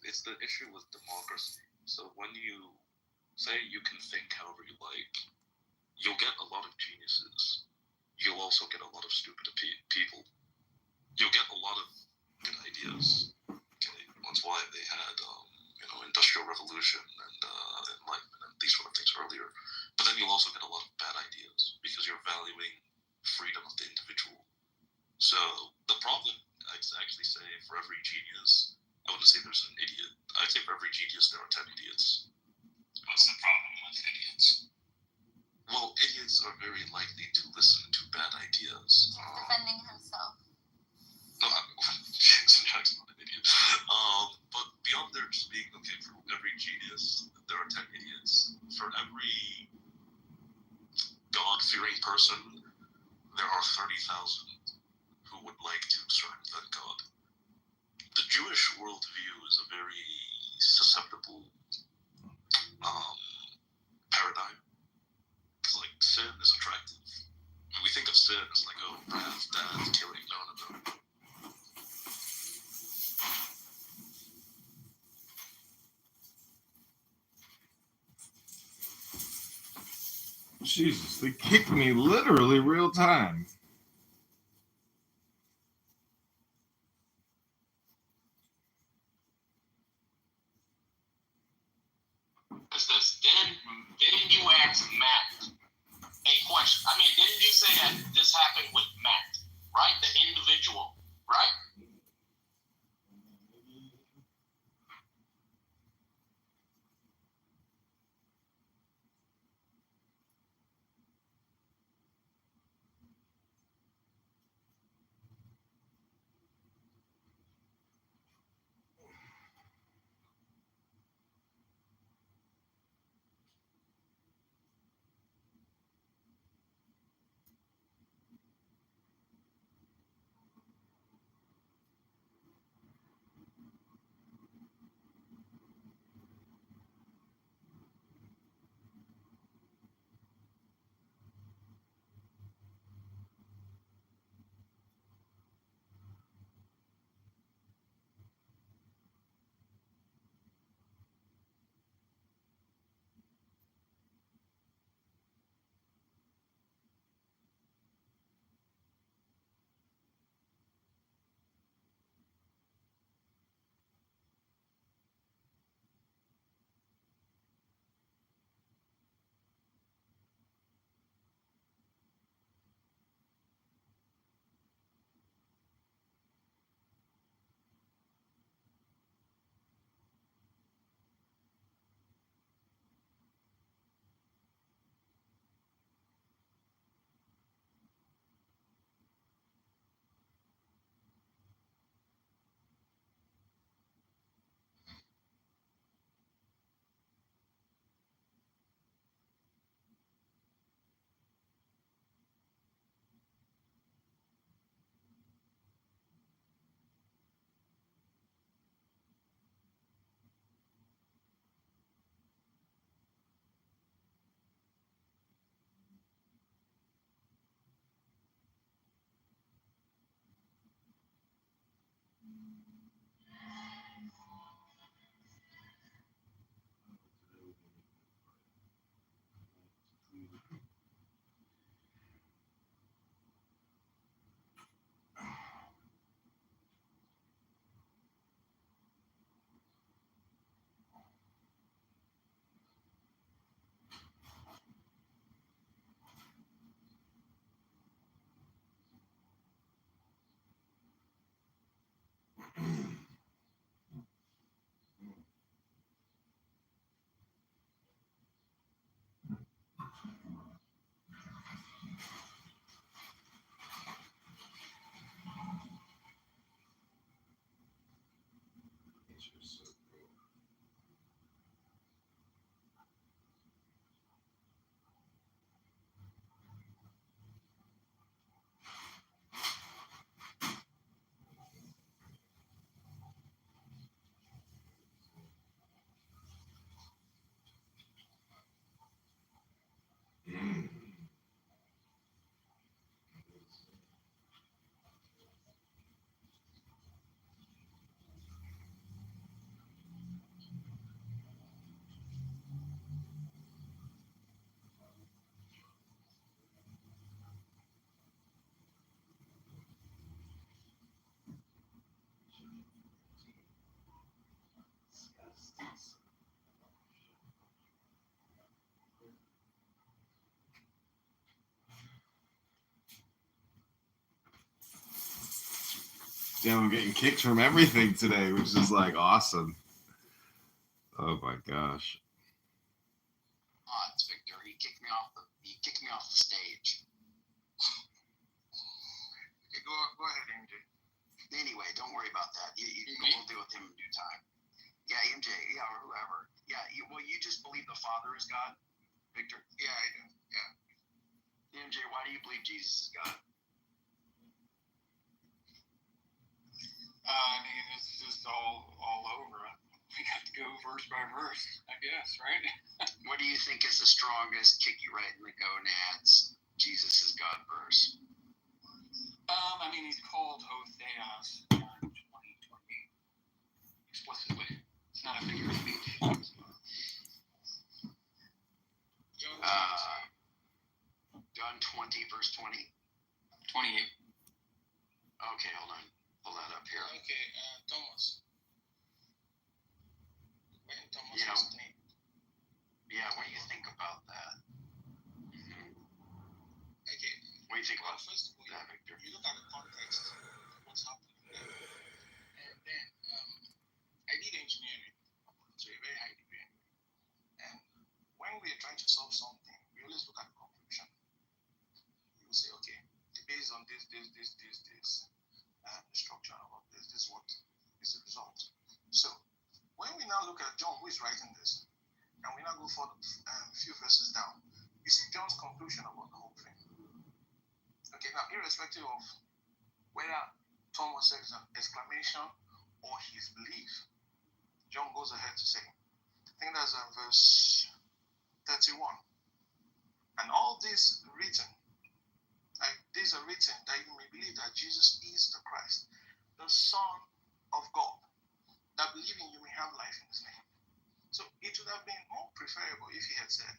it's the issue with democracy. So when you say you can think however you like, you'll get a lot of geniuses. You'll also get a lot of stupid people. You'll get a lot of good ideas. Okay, that's why they had Industrial Revolution and Enlightenment and these sort of things earlier. But then you'll also get a lot of bad ideas because you're valuing freedom of the individual. So the problem, I'd actually say, for every genius, I wouldn't say there's an idiot. I'd say for every genius there are 10 idiots. What's the problem with idiots? Well, idiots are very likely to listen to bad ideas. Defending himself. No, Jackson Jackson's not an idiot. But beyond there just being, okay, for every genius, there are 10 idiots. For every God-fearing person, there are 30,000 who would like to circumvent God. The Jewish worldview is a very susceptible paradigm. Because, like, sin is attractive. When we think of sin, it's like, oh, wrath, death, killing. No. Jesus, they kicked me literally real time. What's this? Didn't you ask Matt a question? I mean, didn't you say that this happened with Matt, right? The individual, right? Damn, I'm getting kicked from everything today, which is like awesome. Oh my gosh. It's Victor. He kicked me off the stage. Okay, go ahead, MJ. Anyway, don't worry about that. We'll deal with him in due time. Yeah, MJ, or whoever. Yeah, you just believe the Father is God, Victor? Yeah, I do. Yeah. MJ, why do you believe Jesus is God? I mean, it's just all over. We have to go verse by verse, I guess, right? What do you think is the strongest kick you right in the gonads? Jesus is God verse. I mean, he's called Hotheos, John 20:28, explicitly. It's not a figure of speech. John 20, verse 20. 28. Okay, hold on. Pull that up here. Okay, Thomas. When Thomas You know, was named. Yeah, what do you think about that? Okay. What do you think Well, about first of all, that, Victor? you look at the context of what's happening there. And then I did engineering to a very high degree. And when we are trying to solve something, we always look at the conclusion. You will say, okay, based on this, the structure of this is what is the result. So when we now look at John, who is writing this, and we now go for a few verses down, you see John's conclusion about the whole thing. Okay, now irrespective of whether Thomas says an exclamation or his belief, John goes ahead to say, I think that's verse 31. And all this written, like these are written that you may believe that Jesus is the Christ, the Son of God, that believing you may have life in his name. So it would have been more preferable if he had said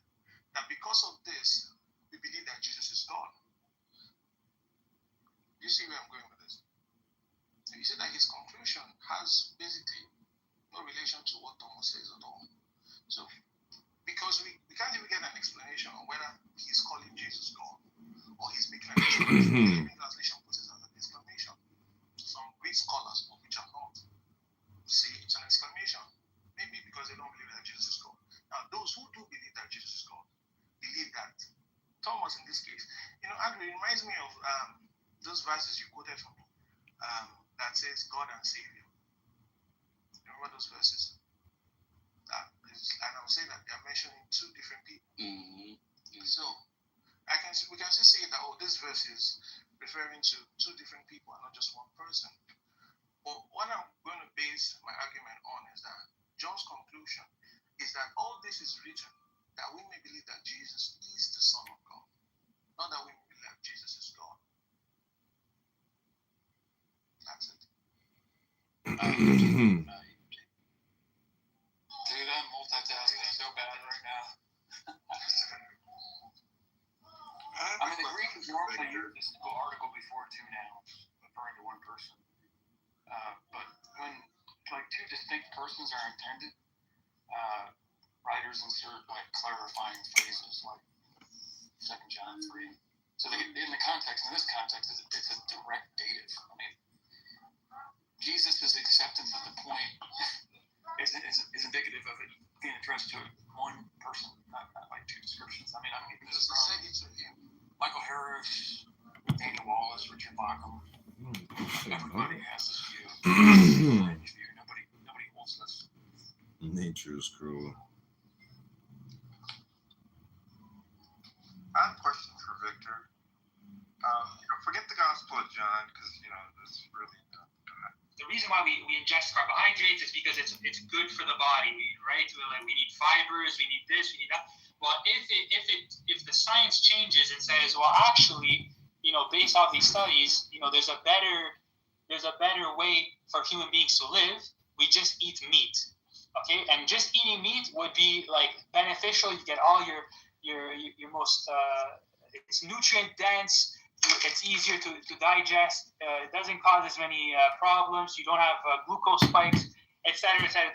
that because of this, we believe that Jesus is God. You see where I'm going with this? So you see that his conclusion has basically no relation to what Thomas says at all. So because we can't even get an explanation on whether he's calling Jesus God or he's making an exclamation. The translation puts it as an exclamation. Some Greek scholars, which are not, say it's an exclamation. Maybe because they don't believe that Jesus is God. Now, those who do believe that Jesus is God believe that Thomas, in this case, Andrew, it reminds me of those verses you quoted for me that says God and Savior. Remember those verses? And I would say that they are mentioning two different people. Mm-hmm. So we can still say that this verse is referring to two different people and not just one person. But what I'm going to base my argument on is that John's conclusion is that all this is written that we may believe that Jesus is the Son of God, not that we may believe that Jesus is God. That's it. Dude, I'm multitasking so bad right now. I mean, the Greek is normally used this article before two nouns, referring to one person. But when two distinct persons are intended, writers insert clarifying phrases like 2 John 3. So in this context, it's a direct dative. I mean, Jesus' acceptance of the point is indicative of it being addressed to one person, not like two descriptions. I mean, this is from Michael Harris, Daniel Wallace, Richard Bauckham. Everybody has this view. Nobody holds this. Nature is cruel. I have a question for Victor. Forget the Gospel of John, because this really. The reason why we ingest carbohydrates is because it's good for the body, right? We need fibers, we need this, we need that. Well, if the science changes and says, well, actually, based off these studies, there's a better way for human beings to live. We just eat meat, okay? And just eating meat would be beneficial. You get all your most it's nutrient dense. It's easier to digest. It doesn't cause as many problems. You don't have glucose spikes, etc., etc.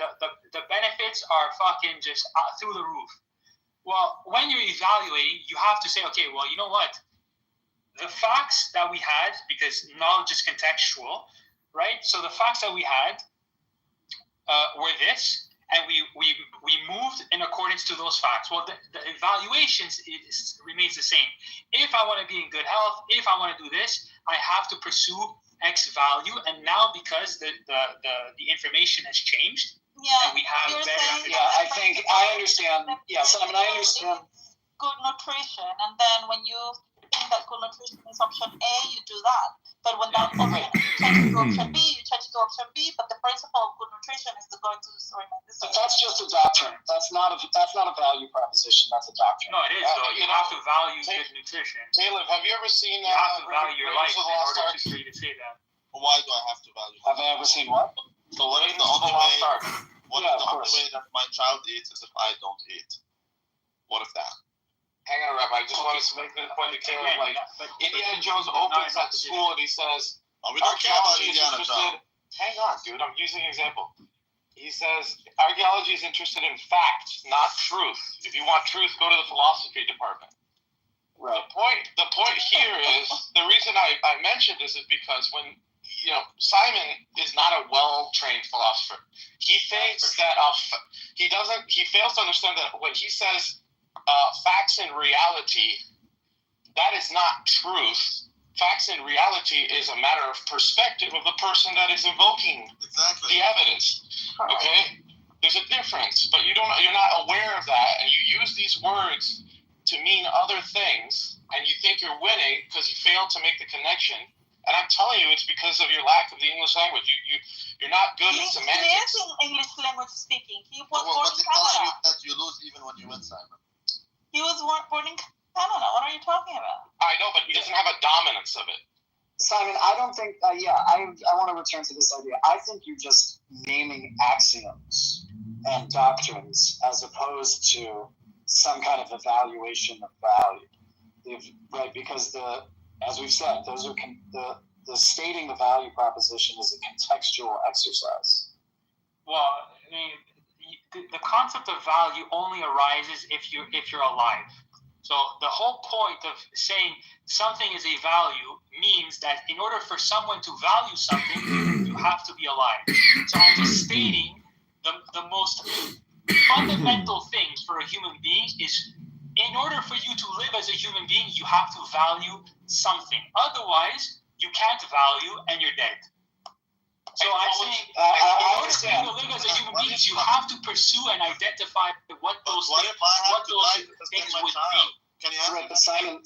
The benefits are fucking just through the roof. Well, when you're evaluating, you have to say, okay, well, you know what? The facts that we had, because knowledge is contextual, right? So the facts that we had were this, and we moved in accordance to those facts. Well, the evaluations remains the same. If I want to be in good health, if I want to do this, I have to pursue X value. And now because the information has changed, and we have better. I think I understand. Yes, I mean I understand. Good nutrition, and then when you think that good nutrition is option A, you do that. But when that option changes to option B, you change to option B. But the principle of good nutrition is going to remain the same. But that's just a doctrine. That's not a value proposition. That's a doctrine. No, it is though. You have to value good nutrition. Caleb, have you ever seen? You have to value your life in order for you to say that. Why do I have to value? Have I ever seen what? So what is the only way? What is the only course. way that my child eats is if I don't eat? What if that? Hang on, Rabbi. I just wanted to make the point to Caleb. Like, Indiana Jones opens that school and he says, We don't care about archaeology is Indiana interested. Jones. Hang on, dude. I'm using an example. He says archaeology is interested in facts, not truth. If you want truth, go to the philosophy department. Right. The point here is the reason I mentioned this is because when Simon is not a well-trained philosopher. He thinks that he fails to understand that when he says facts and reality, that is not truth. Facts and reality is a matter of perspective of the person that is invoking the evidence. Okay, there's a difference, but you're not aware of that, and you use these words to mean other things, and you think you're winning because you failed to make the connection. And I'm telling you, it's because of your lack of the English language. You're not good at semantics. He is in English language speaking. He was born in What's it telling you Canada. that you lose even when you win, Simon? He was born in Canada. What are you talking about? I know, but he doesn't have a dominance of it. Simon, I don't think. I want to return to this idea. I think you're just naming axioms and doctrines as opposed to some kind of evaluation of value, right? Because as we've said, those are the stating the value proposition is a contextual exercise. Well, I mean, the concept of value only arises if you're alive. So the whole point of saying something is a value means that in order for someone to value something, you have to be alive. So I'm just stating the most fundamental thing for a human being is, in order for you to live as a human being, you have to value something. Otherwise, you can't value and you're dead. So I'm saying, in order for you to live as a human being, you have to pursue and identify what those things would be. Can you answer? Right, but Simon,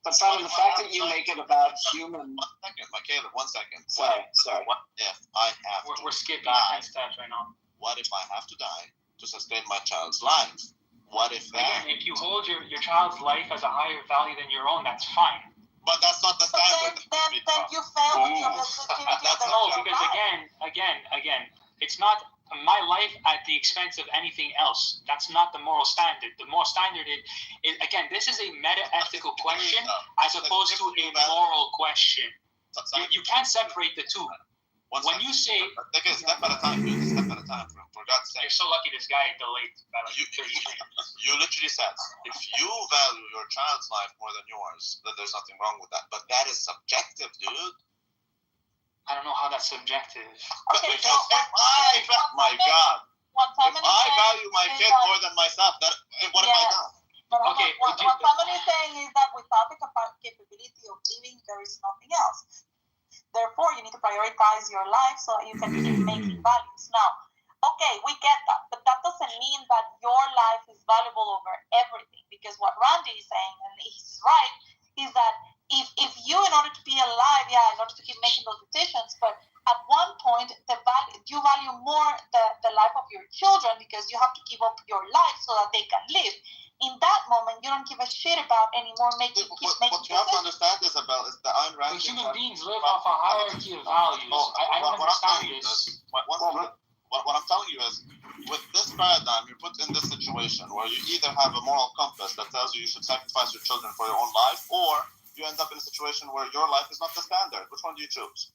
the fact that you make it about human. 1 second, Caleb. 1 second. Sorry. What if I have We're skipping die? steps right now. What if I have to die to sustain my child's life? What if that? Again, if you hold your child's life as a higher value than your own, that's fine. But that's not the standard. Then you fail with your objectivity of the No, because again, it's not my life at the expense of anything else. That's not the moral standard. The moral standard is again, this is a meta-ethical question as opposed to a moral question. You can't separate the two. When you say, take a step at a time, dude. Step at a time, for God's sake. you're so lucky this guy delayed by like 30 seconds. You literally said, if you value your child's life more than yours, then there's nothing wrong with that. But that is subjective, dude. I don't know how that's subjective. Okay, Because my God, if I value my kid more than myself, what have I done? Okay, what somebody is saying is that without the capability of living, there is nothing else. Therefore, you need to prioritize your life so that you can keep making values. Now, okay, we get that, but that doesn't mean that your life is valuable over everything. Because what Randy is saying, and he's right, is that if you, in order to be alive, in order to keep making those decisions, but at one point, you value more the life of your children because you have to give up your life so that they can live. In that moment, you don't give a shit about anymore making What you have to understand, Isabel, is the Ayn Rand. Human beings live off a hierarchy of values. I don't understand this. What I'm telling you is, with this paradigm, you're put in this situation where you either have a moral compass that tells you should sacrifice your children for your own life, or you end up in a situation where your life is not the standard. Which one do you choose?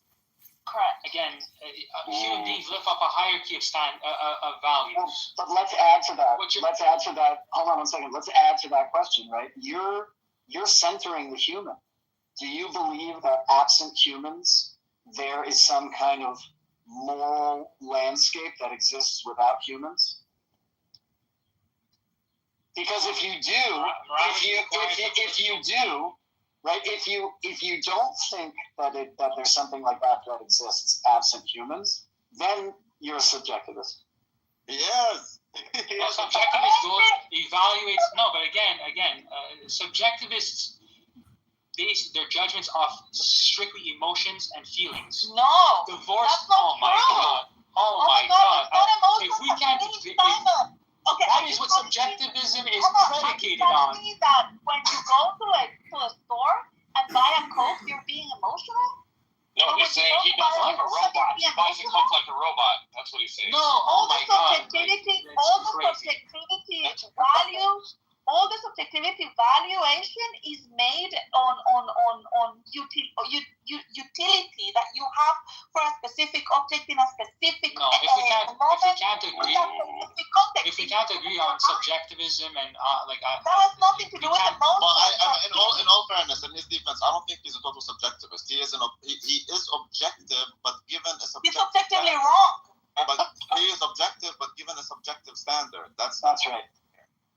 Correct. Again, human beings live off a hierarchy of values. But let's add to that. Hold on 1 second. Let's add to that question, right? You're centering the human. Do you believe that absent humans, there is some kind of moral landscape that exists without humans? Because if you do, if you don't think that there's something like that exists absent humans, then you're a subjectivist. Yes. Well, subjectivists evaluates. No, but again, subjectivists base their judgments off strictly emotions and feelings. No, Divorce. that's not Oh my true. god. Oh my god. It's not emotions. If we can't, Okay, that is what subjectivism is predicated on. on. Me that when you go to a store and buy a Coke, you're being emotional. No, he's saying he doesn't like a robot. He buys a Coke like a robot. That's what he's saying. No, oh my god. All the subjectivity valuation is made on utility that you have for a specific object in a specific No, if we can't agree on subjectivism and that has nothing to do with emotion. Well, in all fairness, in his defense, I don't think he's a total subjectivist. He is objective, but given a subjective. He's subjectively wrong. But he is objective, but given a subjective standard. That's right.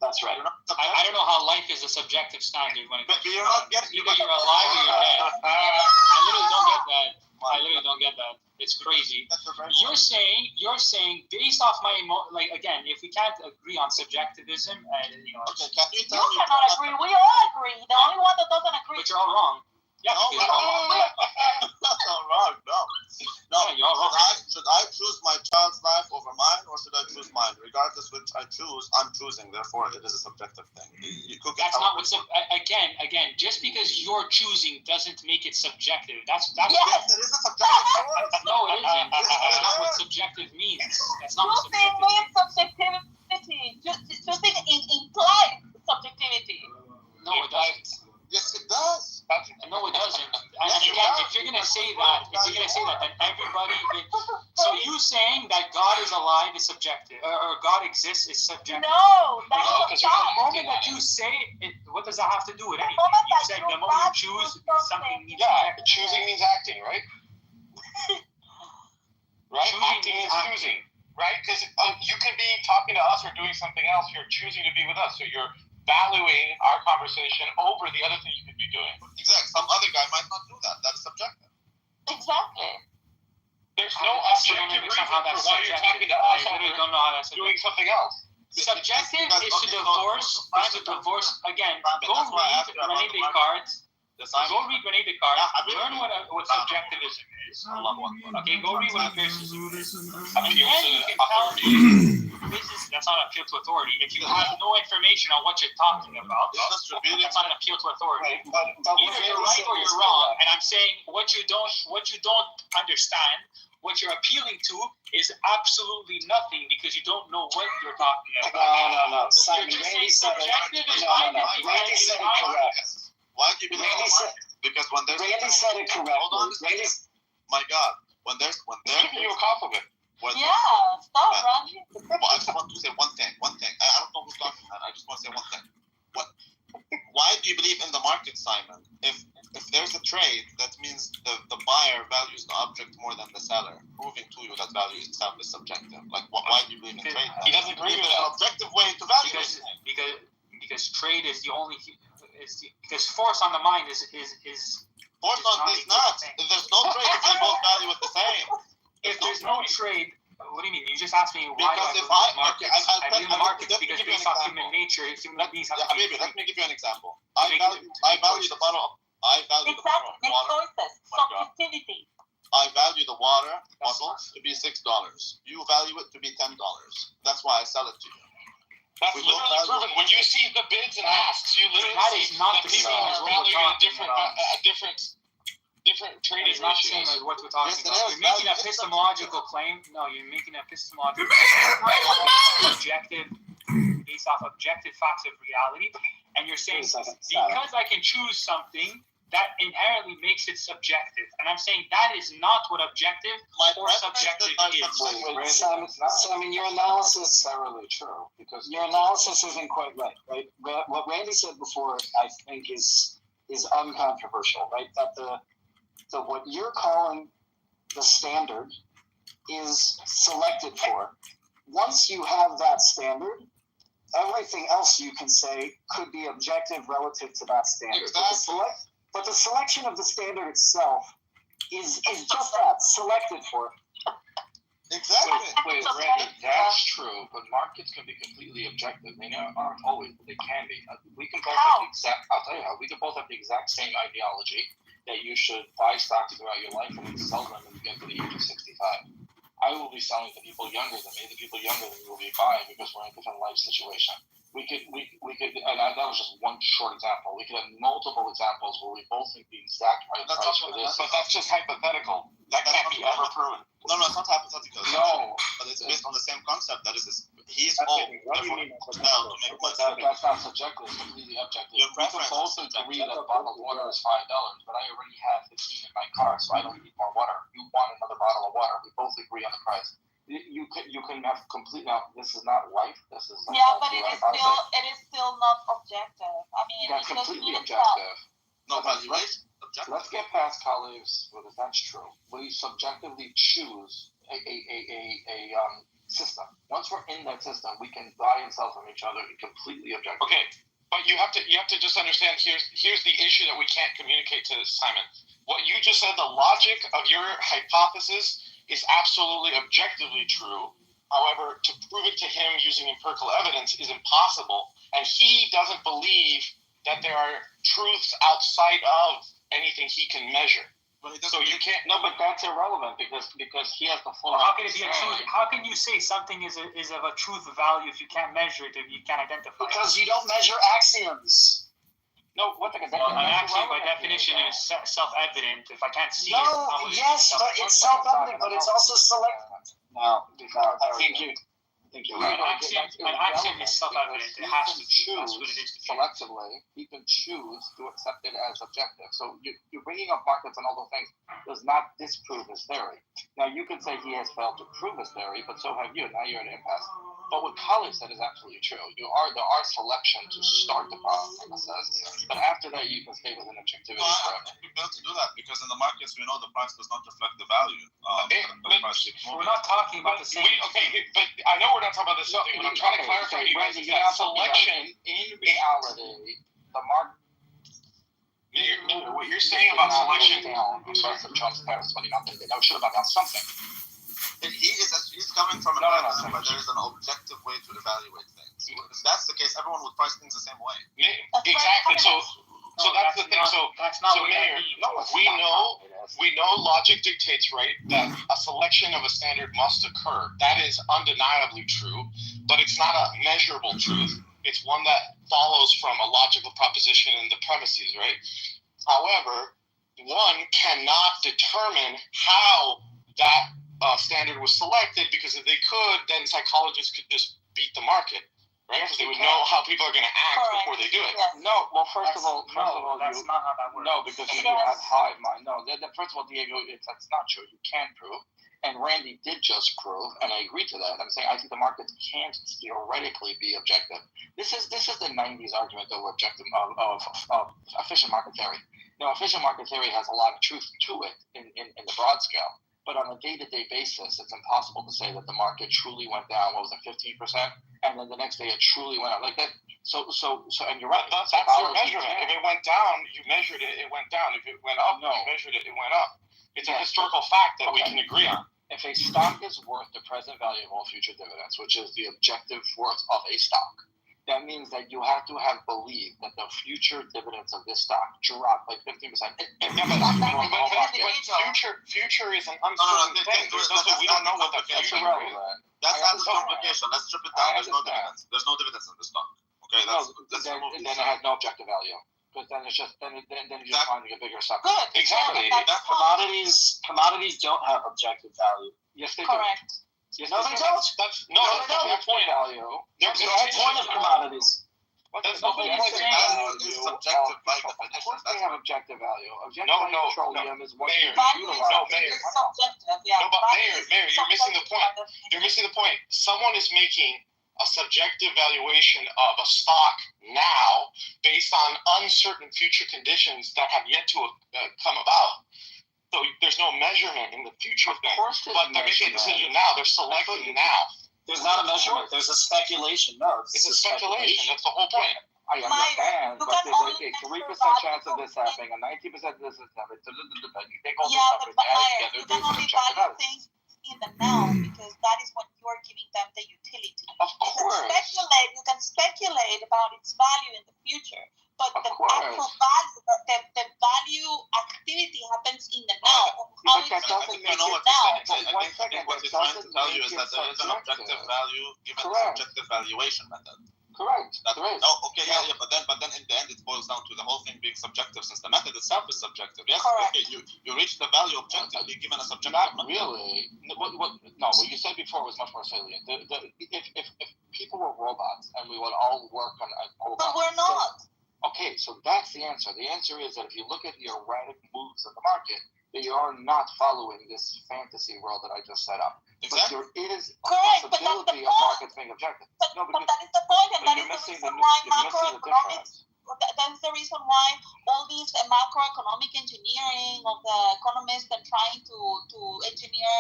That's right. I don't know how life is a subjective standard when it comes to you're not getting either you're alive or you're dead. I literally don't get that. It's crazy. You're saying based off my again, if we can't agree on subjectivism, Okay, you cannot agree. We all agree. The only one that doesn't agree. But you're all wrong. Yeah, you're all wrong. wrong. No, you're all wrong. Should I choose my child's life over mine, or should I choose mine? Regardless which I choose, I'm choosing. Therefore, it is a subjective thing. That's not what. Again. Just because you're choosing doesn't make it subjective. That's yes, it is a subjective choice. No, it isn't. That's not what subjective means. That's not what subjective means. Subjectivity. Choosing implies subjectivity. No, it doesn't. Yes, it does. No, it doesn't. And again, if you're gonna say that, then everybody. So you saying that God is alive is subjective, or God exists is subjective? No, because the moment that you say it, what does that have to do with anything? You said the moment you choose something means subjective. Choosing means acting, right? Right. Acting is choosing, right? Because you can be talking to us or doing something else. You're choosing to be with us, so you're valuing our conversation over the other thing you could be doing. Exactly. Some other guy might not do that. That's subjective. Exactly. There's no objective reason for why you're talking to us over doing something else. Subjective is to divorce. Again, go read René Descartes. Learn what subjectivism is. Okay, go read what empiricism is. And then you can tell me that's not an appeal to authority. If you have no information on what you're talking about, that's not an appeal to authority. Either you're right or you're wrong. And I'm saying what you don't understand, what you're appealing to is absolutely nothing because you don't know what you're talking about. No. Simon, you're just saying subjective is fine. Randy said it correct. Why do you believe because when there's Randy said it correctly. My God, when there's giving you a compliment. Stop, Randy. Well, I just want to say one thing. I don't know who's talking, man. I just want to say one thing. Why do you believe in the market, Simon? If there's a trade, that means the buyer values the object more than the seller, proving to you that value itself is subjective. Like, why do you believe in trade? He doesn't agree with that. An objective way to value because trade is the only. Because force on the mind is force on is not. If there's no trade, they both value it the same. If there's no trade, what do you mean? You just asked me why do I believe in markets? I believe in markets because based off human nature, human beings have to be free. Let me give you an example. I value the bottle of water. Subjectivity. I value the water bottle to be $6. You value it to be $10. That's why I sell it to you. That's literally proven. When you see the bids and asks, you literally see that people are valuing a different trading It's not the same as what we're talking about. You're making an epistemological claim. No, you're making an epistemological claim based off objective facts of reality. And you're saying because I can choose something, that inherently makes it subjective. And I'm saying that is not what objective or subjective is. Simon, your analysis is thoroughly true because your analysis isn't quite right? What Randy said before, I think, is uncontroversial, right? That what you're calling the standard is selected for. Once you have that standard, everything else you can say could be objective relative to that standard. Exactly. But the selection of the standard itself is just that, selected for. Exactly. Wait, Randy, that's true, but markets can be completely objective. They aren't always, but they can be. We can both have the exact. I'll tell you how. We can both have the exact same ideology that you should buy stocks throughout your life and then sell them when you get to the age of 65. I will be selling to people younger than me. The people younger than me will be buying because we're in a different life situation. We could, and that was just one short example. We could have multiple examples where we both think the exact right price for this, but that's just hypothetical. That can't be ever proven. No, it's not hypothetical. No, but it's based on the same concept that he's Okay, old. what do you mean? Now, to make money. that's not subjective. It's completely objective. Your We can preference both is agree subjective. that bottled water is $5, but I already have 15 in my car, so I don't need more water. You want another bottle of water. We both agree on the price. You can have complete. Now, this is not life. This is like Yeah, but it is still not objective. I mean, that's because completely means objective. No, but right? Objective. Let's get past colleagues whether that's true. We subjectively choose a system. Once we're in that system, we can buy and sell from each other and completely objective. Okay, but you have to just understand. Here's the issue that we can't communicate to Simon. What you just said, the logic of your hypothesis is absolutely objectively true. However, to prove it to him using empirical evidence is impossible, and he doesn't believe that there are truths outside of anything he can measure. So you can't. No, but that's irrelevant because he has the full. How can it be a truth? How can you say something is of a truth value if you can't measure it, if you can't identify it? Because you don't measure axioms. No, what the Well, an axiom by definition is self-evident. If I can't see it, how is it Yes, but it's self-evident, but it's also selected. No, I think you. An axiom is self-evident. It has to be. That's what it is to be. Selectively, he can choose to accept it as objective. So you're bringing up markets and all those things does not disprove his theory. Now, you could say he has failed to prove his theory, but so have you. Now you're at an impasse. But what Kali said is absolutely true. There are selection to start the process, but after that, you can stay within objectivity. We fail to do that because in the markets, we know the price does not reflect the value. We're not talking about the same. But I know we're not talking about the same thing. What I'm trying to clarify you guys is that selection in reality, the market. What you're saying about selection. I'm sorry for Trump's parents, but they know shit about something. He's coming from an argument where there is an objective way to evaluate things. If that's the case, everyone would price things the same way. Exactly. So that's the thing. That's not so what Mayor, that means. we know logic dictates, right, that a selection of a standard must occur. That is undeniably true, but it's not a measurable truth. It's one that follows from a logical proposition and the premises, right? However, one cannot determine how that standard was selected, because if they could, then psychologists could just beat the market, right? Because they would know how people are going to act before they do it. Yes. No, well, first of all, that's not how that works. No, because you have high mind. No, first of all, Diego, that's not true. You can prove, and Randy did just prove, and I agree to that. I'm saying I think the markets can't theoretically be objective. This is the '90s argument over objective of efficient market theory. Now, efficient market theory has a lot of truth to it in the broad scale. But on a day-to-day basis, it's impossible to say that the market truly went down. What was it, 15%? And then the next day, it truly went up like that. So, and you're right. That's your measurement. If it went down, you measured it. It went down. If it went up, you measured it. It went up. It's a historical fact that we can agree on. If a stock is worth the present value of all future dividends, which is the objective worth of a stock, that means that you have to have believed that the future dividends of this stock drop by 15%. Future is an uncertain thing. We don't know what the future is. That's not the complication. Let's strip it down. There's no dividends. There's no dividends in the stock. Okay, then it has no objective value. Because then it's just then you're just finding a bigger stock. Good. Exactly. Commodities don't have objective value. Yes, they do. Correct. Yes, No, they don't. That's their point. Value. That's the whole point of commodities. That's the whole point. It's subjective by definition. Of course they have objective value. Objective No, petroleum is what you Value utilize. is subjective. Yeah. No, but Mayor, you're missing the point. You're missing the point. Someone is making a subjective valuation of a stock now based on uncertain future conditions that have yet to come about. So there's no measurement in the future Of thing. course there's But they're making a measurement. decision now. They're selecting now. There's not a measurement. There's a speculation. No, It's a speculation. That's the whole point. I understand, you but can there's only like a 3% measure chance of value this happening, a 90% of this is happening. You take all Yeah, those but numbers, Meyer, add you together, can only check it value out. things in the now because that is when you are giving them the utility. Of You can course. speculate about its value in the future, but Of the course. actual value, the value activity happens in the now. On how But it's that doesn't used make I know it what you're now. saying. I One think second, what that he's trying to doesn't tell you make is it that there is an objective subjective. value given the Correct. subjective valuation method. Correct. That, There is. oh, okay, yeah, but then in the end it boils down to the whole thing being subjective, since the method itself is subjective. Yes, Correct. okay, you reach the value objectively given a subjective Not method. really. What you said before was much more salient. If people were robots and we would all work on a robot. But we're not. Okay, so that's the answer. The answer is that if you look at the erratic moves of the market, they are not following this fantasy world that I just set up. Exactly. But there is a Correct, but that's the possibility of point. markets being objective. But, No, but because that is the point, and but that you're is the missing reason the why you're missing the macroeconomics. difference. That's the reason why all these macroeconomic engineering of the economists and trying to engineer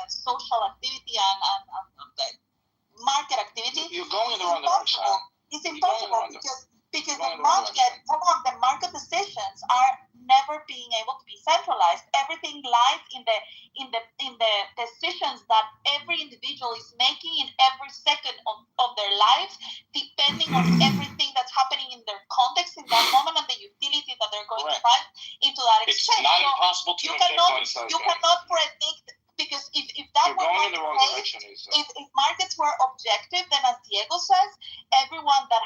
social activity and market activity. You're going in the is wrong direction. impossible. It's You're going in the impossible wrong because You're the going in the wrong market, the market decisions are never being able to be centralized. Everything lies in the decisions that every individual is making in every second of their lives, depending on everything that's happening in their context in that moment and the utility that they're going to Correct. find into that It's extent. not So impossible to you predict cannot one side. you cannot predict, because if that You're was going not in the the wrong case, direction, Lisa. if markets were objective, then as Diego says, everyone that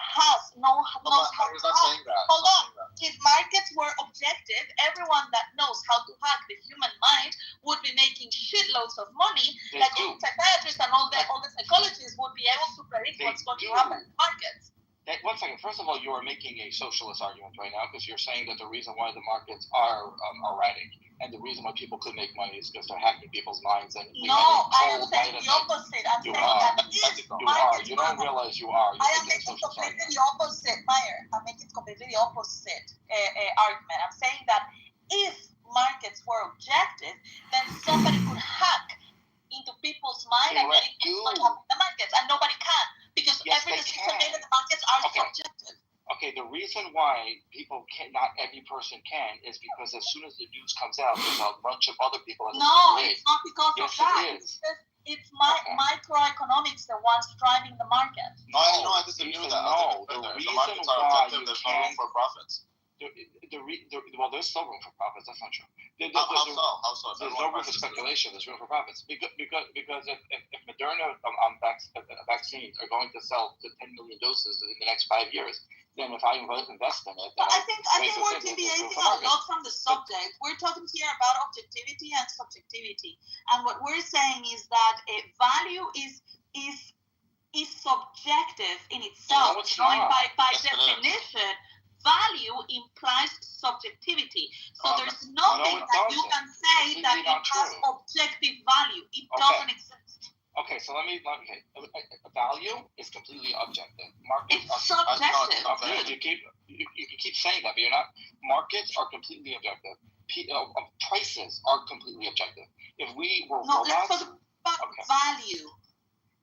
knows how He's to not hack. saying that. Hold on. If markets were objective, everyone that knows how to hack the human mind would be making shitloads of money. They Like do. all psychiatrists and all the psychologists would be able to predict They what's going do. to happen in markets. One second. First of all, you are making a socialist argument right now because you're saying that the reason why the markets are erratic and the reason why people could make money is because they're hacking people's minds. And No, I am saying the opposite. I'm You saying are. that if You are. markets You were don't realize you are. You're I am making a making socialist completely argument. the opposite, Meyer. I'm making completely the opposite argument. I'm saying that if markets were objective, then somebody could hack into people's mind and Correct. predict what's going to happen in the markets, and nobody can because Yes, every they decision can. made in the markets are Okay. subjective. Okay, the reason why people can, not every person can, is because as soon as the news comes out, there's a bunch of other people. That No, it's not because Yes, of that. it is. It's Okay. microeconomics the ones driving the market. No, I disagree with that. No, The the markets reason are why objective, you there's no room can't- for profits. Well, there's still room for profits. That's not true. How so? There's no room for speculation. There's room for profits because if Moderna vaccines are going to sell to 10 million doses in the next 5 years, then if I invest in it, But I think wait, we're there's room deviating for a markets. lot from the subject. We're talking here about objectivity and subjectivity, and what we're saying is that a value is subjective in itself. No, it's Knowing not. by Yes, it is. definition, value implies subjectivity. So Oh, there's nothing no, it that you doesn't. can say that Completely it not has true. objective value. It Okay. doesn't exist. Okay, so value is completely objective. Markets It's are subjective. Okay, you keep saying that, but you're not. Markets are completely objective. Prices are completely objective. If we were No, let's robots, talk about Okay. value.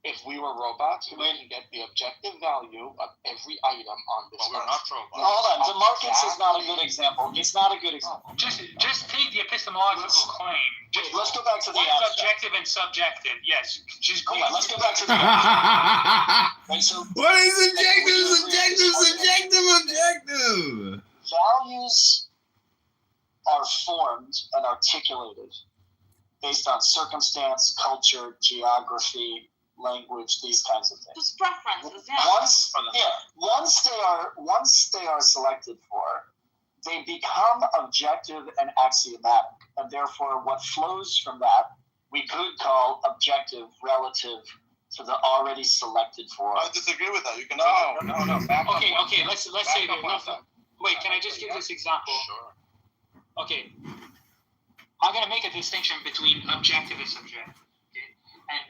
if we were robots, we can get the objective value of every item on this But we're earth. not robots. No, hold on. The markets is not a good example. It's not a good example. Just take the epistemological claim. Just Let's go back to the what is abstract. objective and subjective? Yes, just Hold go. on, let's go back to the abstract. Right, so What is objective? values are formed and articulated based on circumstance, culture, geography, language, these kinds of things. Just preferences, yeah. Once they are selected for, they become objective and axiomatic, and therefore what flows from that we could call objective relative to the already selected for. I disagree with that. You can No. Back up Okay, one okay. step. Let's Back say up that. one step. Wait, can I just give this example? Sure. Okay, I'm gonna make a distinction between objective and subjective. Okay, and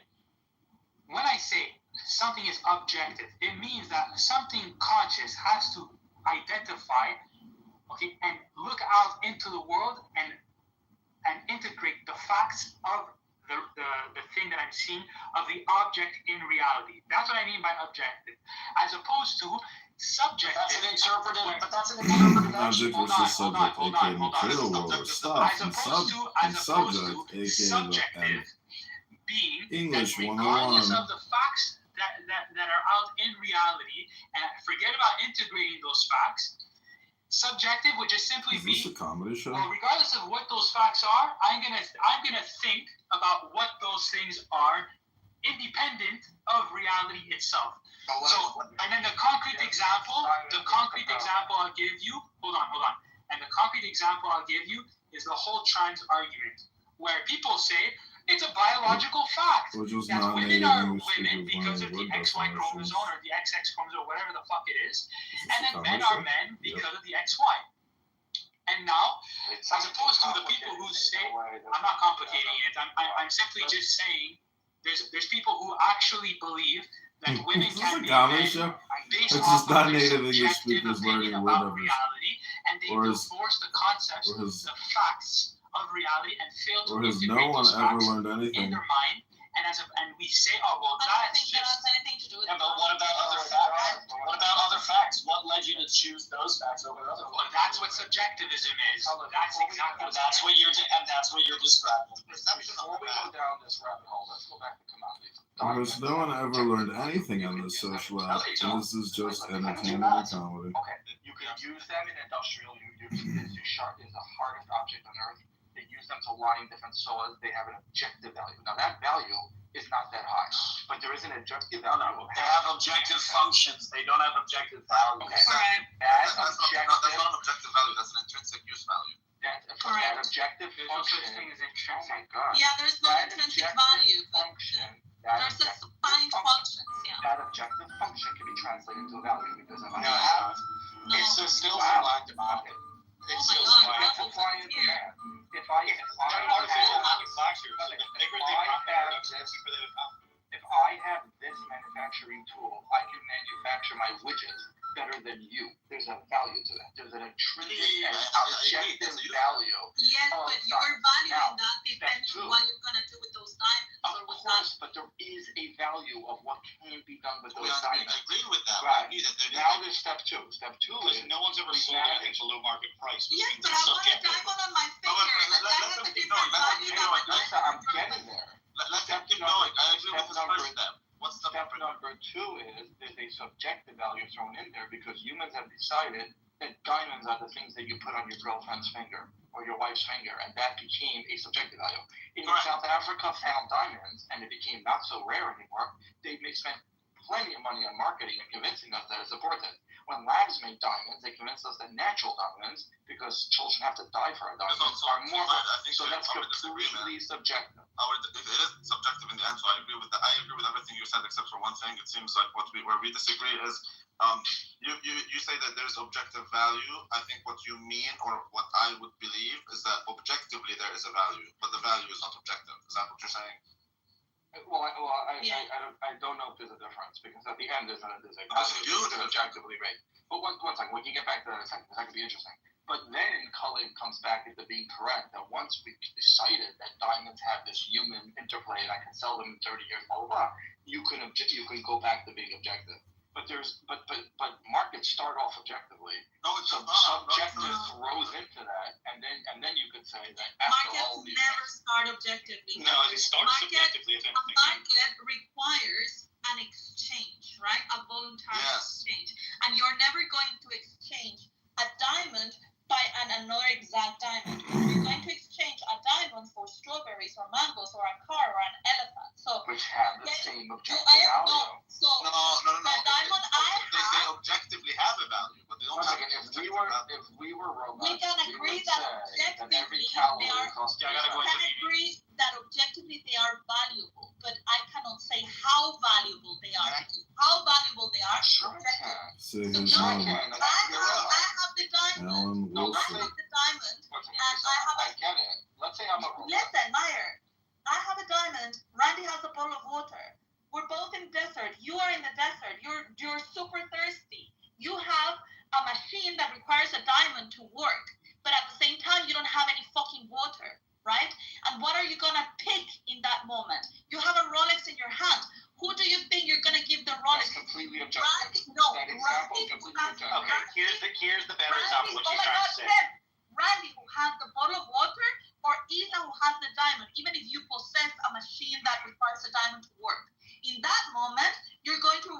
when I say something is objective, it means that something conscious has to identify, okay, and look out into the world and and integrate the facts of the thing that I'm seeing, of the object in reality. That's what I mean by objective, as opposed to subjective. That's an interpretive, but that's an interpretive action. Object versus subject, aka material world, stuff, and subject, aka subjective being English that regardless 101. of the facts that are out in reality, and forget about integrating those facts, subjective would just simply Is this be, a comedy show? well, regardless of what those facts are, I'm gonna think about what those things are, independent of reality itself. So, and then the concrete example I'll give you, hold on. And the concrete example I'll give you is the whole trans argument, where people say it's a biological fact Which was that not women native are English women speakers because of learning the word XY definitions. chromosome or the XX chromosome, whatever the fuck it is, Is this and a then comedy men are show? men because of the XY. And now, It's as opposed to the people who say, I'm not complicating it. I'm simply just saying there's people who actually believe that women Is this can a be comedy men show? based It's off just of not their native English subjective speakers opinion learning word about definitions. reality, and they Or has- divorce the concepts, or has- the facts of reality, and fail to Or has integrate no one those ever facts learned in anything? their mind. And we say, oh well, I don't that's think that just. has anything to do with Yeah, but what about other facts? What about other facts? What led you to choose those facts over other Well, facts? that's what subjectivism is. That's exactly That's what you're and that's what you're describing. Before we go down this rabbit hole, let's go back to commodities. Or has no one ever learned anything on this social app? And this is just entertainment and comedy. Okay, you can use them in industrial use. The shark is the hardest object on Earth. They use them to line different soils. They have an objective value. Now that value is not that high, but there is an objective value. They have objective functions. They don't have objective values. Okay. Correct. That That's not an objective value. That's an intrinsic use value. that Correct. objective There's no such thing function. as Oh intrinsic. my God. Yeah, there's no That intrinsic objective value, but function. there's a defined functions, yeah. That objective function can be translated into a value because of No, No. it's still Wow. supply and demand. Okay. It's Oh my still God, supply and double Supply and here. demand. If I artificial have manufacturers. They if I have this manufacturing tool, I can manufacture my widgets better than you. There's a value to that. There's an intrinsic Yeah, and I agree. objective There's a use value. Yes, Oh, but sorry. you're valuing Now, that depending true. on what you're gonna do with those diamonds Of or with that. course, but there is a value of what can be done with We those agree. I diamonds. agree with that. Right. We agree that there is Now there's step two. Step two Because is no one's ever sold anything below market price. which Yes, means but it's I want a subjective. diamond on my finger. but A let diamond them with keep different going. Let them value keep than going. what Listen, I'm getting there. Let's keep going. I agree with this first step. What's the Step number two is there's a subjective value thrown in there because humans have decided that diamonds are the things that you put on your girlfriend's finger or your wife's finger, and that became a subjective value. In Correct. South Africa found diamonds, and it became not so rare anymore. They spent plenty of money on marketing and convincing us that it's important. When labs make diamonds, they convince us that natural diamonds, because children have to die for a diamond, are more. I think So that's I would disagree, man. completely subjective. If it is subjective in the end, so I agree with that. I agree with everything you said except for one thing. It seems like where we disagree is you say that there's objective value. I think what you mean or what I would believe is that objectively there is a value, but the value is not objective. Is that what you're saying? I don't know if there's a difference because at the end there's a There's a value huge that's objectively right. But one second, we can get back to that in a second because that could be interesting. But then Cullen comes back into being correct that once we decided that diamonds have this human interplay and I can sell them in 30 years, blah blah blah, you can go back to being objective. But markets start off objectively. No, it's So not. subjective throws into that, and then you could say that after all Markets these never start objectively. No, it starts subjectively, if A anything. market requires an exchange, right? A voluntary Yes. exchange. And you're never going to exchange a diamond by another exact diamond. You're going to exchange a diamond for strawberries or mangoes or a car or an elephant. So which have the Yeah, same you, objective I value. no. So No. the diamond I They have, objectively have a value, but they don't Once have again, an if we objective were value. robots, we can agree would that say that every objectively calorie they are. costs Yeah, I gotta go We into can agree that objectively they are valuable, but I cannot say how valuable they are. How valuable they are is Sure I subjective. can. Say So his no, I name. can. I have the diamond. Alan No, I Wilson. have the diamond. Once again, And I have I get it. Let's say I'm a robot. Listen, Meyer, I have a diamond. Randy has a bottle of water. We're both in desert. You are in the desert. You're super thirsty. You have a machine that requires a diamond to work, but at the same time, you don't have any fucking water, right? here's the better example of what she's my trying God, to say. Ted, Randy, who has the bottle of water, or Ethan, who has the diamond, even if you possess a machine that requires a diamond to work, in that moment, you're going to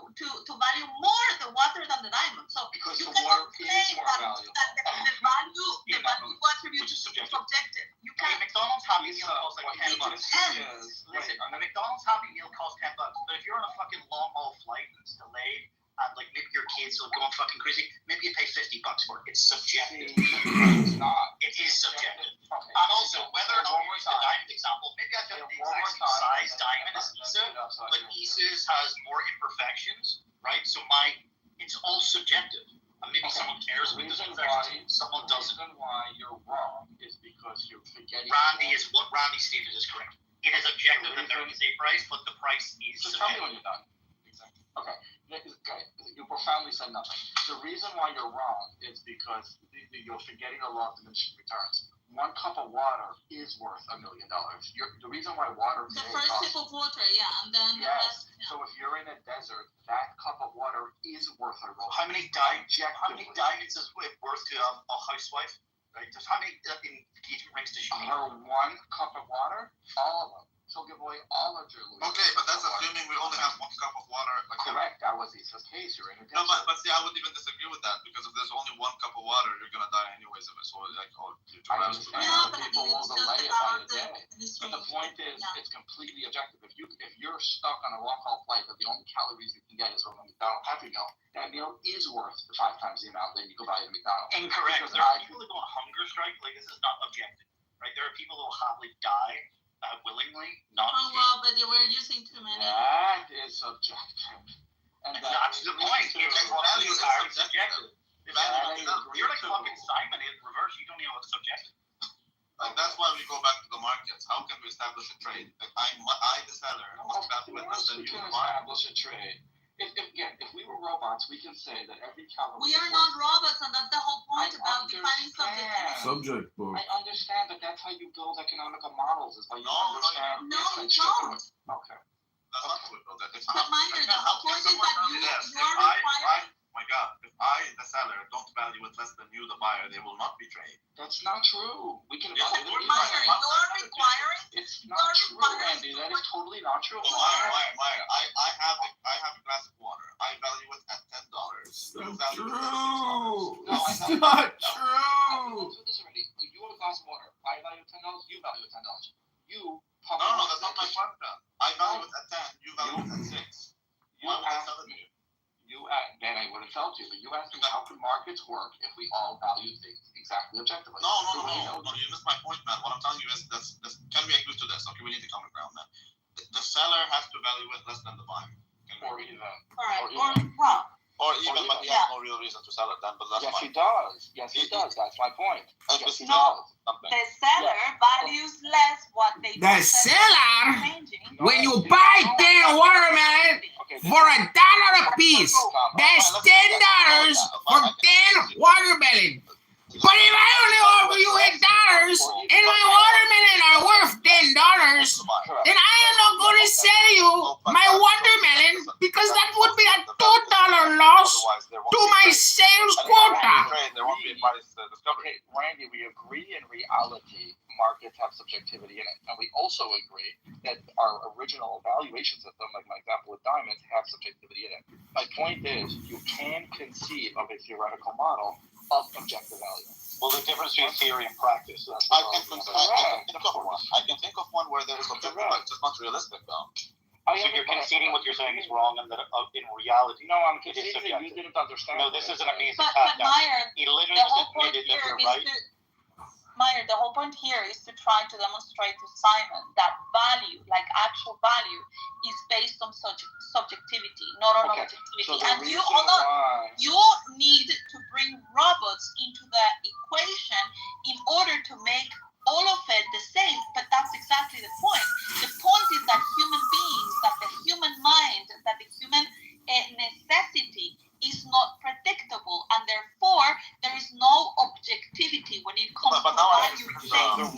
value more the water than the diamond. So Because you the cannot water claim is more that valuable. the value you attribute Which is is subjective. subjective. You Okay, can't. McDonald's Happy Meal costs like It $10. depends. Listen, a McDonald's Happy Meal costs $10, but if you're on a fucking long haul flight and it's delayed, and like maybe your kids are going fucking crazy, maybe you pay $50 for it. It's subjective. It's not. It is subjective. Okay. And also, whether or not we use the diamond example, maybe I feel the exact same size diamond as Isa, but Isa's has more imperfections, right? So it's all subjective. And maybe someone cares about this imperfection, someone doesn't. The reason why you're wrong is because you're forgetting. What Randy stated is correct. It is objective that there is a price, but the price is Just tell me subjective. when you're done. Okay. Okay. You profoundly said nothing. The reason why you're wrong is because you're forgetting the law of diminishing returns. 1 cup of water is worth $1 million. The reason why water The today first costs. sip of water, yeah, and then the Yes. rest. Yeah. So if you're in a desert, that cup of water is worth a roll. How many diamonds is it worth to a housewife? Right? There's how many engagement rings does she need? Her 1 cup of water, all of them. She'll give away all of your losers. Okay, but that's assuming we only have 1 cup of water. Like correct. That was Isa's case. You're in a desert. No, but see, I would even disagree with that because if there's only 1 cup of water, you're gonna die anyways of it. So like, I understand. No, but but people will it's delay just it by about a day. But the point is, Yeah. it's completely objective. If you're stuck on a long-haul flight that the only calories you can get is from a McDonald's Happy Meal, that meal is worth 5 times the amount that you go buy at McDonald's. Incorrect. Because There are people that go on hunger strike. Like, this is not objective, right? There are people who will happily die willingly, not. Oh well, but you were using too many. That is subjective. And that's the point. It's value are subjective. You're like fucking Simon in reverse. You don't even know what's subjective. Like that's why we go back to the markets. How can we establish a trade? Like I the seller, must value it less than you the buyer. Establish a trade. If we were robots, we can say that every calorie. We are not robots, and that's the whole point about defining subjectivity. Subject book. I understand, but that's how you build economical models. Is by you understand. No, you don't. Okay. That's not how we build it. But Meyer, the whole point is that you are requiring. My God, if I, the seller, don't value it less than you, the buyer, they will not be traded. That's not true. We can Meyer, evaluate it. you are requiring. It's not true, Andy. That is totally not true. Meyer, I have a glass of water. I value it at $10. Not true. No, It's not true. Let's do this already. You have a glass of water. I value $10. You value $10. You. No, that's not my question. I value it at 10. You value it at 6. Why would I sell it to you? Then I would have told you, but you asked me how can markets work if we all value things exactly objectively. No, you missed my point, man. What I'm telling you is this can we agree to this? Okay, we need to common ground, man. The seller has to value it less than the buyer. Or even. Or even, but he has no real reason to sell it then, but that's fine. He does. Yes, he does. That's my point. Yes, he No, does. the seller values less what they. The seller, when you buy 10 watermelon for $1 a piece, that's $10 for 10 watermelon. But if I only offer you $8 and my watermelon are worth $10, then I am not going to sell you my watermelon because that would be a $2 loss to my sales quota. Okay, Randy, we agree in reality markets have subjectivity in it. And we also agree that our original evaluation system, like my example with diamonds, have subjectivity in it. My point is you can conceive of a theoretical model of objective value. Well, the difference between theory and practice. I can think of one where there is objective, but it's just not realistic, though. So you're conceding what you're saying is wrong, and that in reality, no, I'm conceding that you didn't understand. No, this is an amazing But tap. Meyer, He literally the just whole point admitted that here we're is right. Meyer, the whole point here is to try to demonstrate to Simon that value, like actual value, is based on subjectivity, not on objectivity. So and you you need to bring robots into the equation in order to make all of it the same. But that's exactly the point. The point is that human beings, that the human mind, that the human necessity is not predictable, and therefore there is no objectivity when it comes to value things.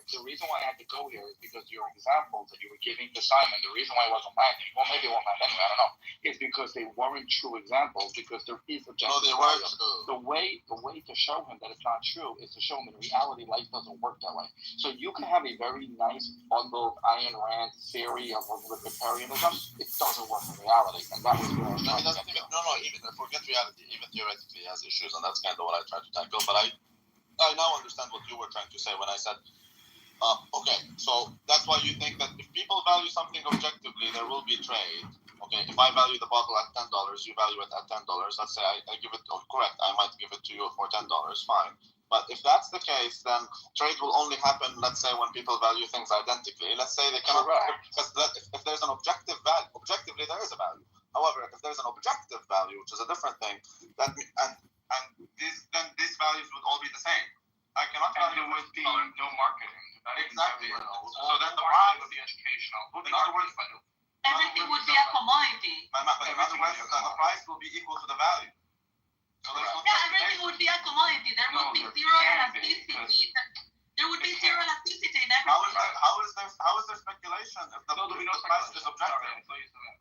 The reason why I had to go here is because your examples that you were giving to Simon, the reason why it wasn't landing, well, maybe it won't land anyway, I don't know, is because they weren't true examples, because there is objective No, they value. weren't. The way to show him that it's not true is to show him in reality life doesn't work that way. So you can have a very nice bundled Ayn Rand theory of libertarianism. It doesn't work in reality, and that was where I was trying to get to. No, even forget reality. Even theoretically, it has issues, and that's kind of what I tried to tackle. But I now understand what you were trying to say when I said, okay, so that's why you think that if people value something objectively, there will be trade. Okay, if I value the bottle at $10, you value it at $10. Let's say I give it, correct, I might give it to you for $10, fine. But if that's the case, then trade will only happen, let's say, when people value things identically. Let's say they cannot, because if there's an objective value, objectively there is a value. However, if there's an objective value, which is a different thing, then these values would all be the same. I cannot value there would be no marketing. Exactly. So then the marketing would be educational. In other words, Everything would be a commodity. in other words, the price will be equal to the value. So there's no Yeah, everything would be a commodity. There would be zero elasticity. There would be zero elasticity in everything. How is there speculation if the price is objective? There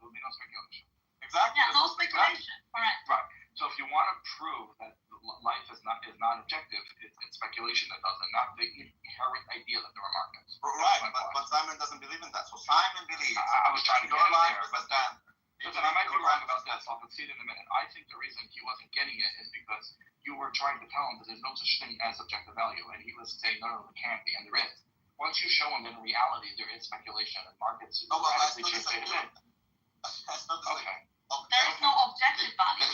will be no speculation. Exactly. Yeah, no speculation. Correct. Right. So if you want to prove that life is not objective, it's speculation that does it, not the inherent idea that there are markets. Right, but Simon doesn't believe in that. So Simon believes. I was trying to your get life there, is but then. Listen, I might be wrong about that, so I'll concede in a minute. I think the reason he wasn't getting it is because you were trying to tell him that there's no such thing as objective value, and he was saying, no, there can't be, and there is. Once you show him that in reality there is speculation and markets radically change day to day. Okay. There is no objective value.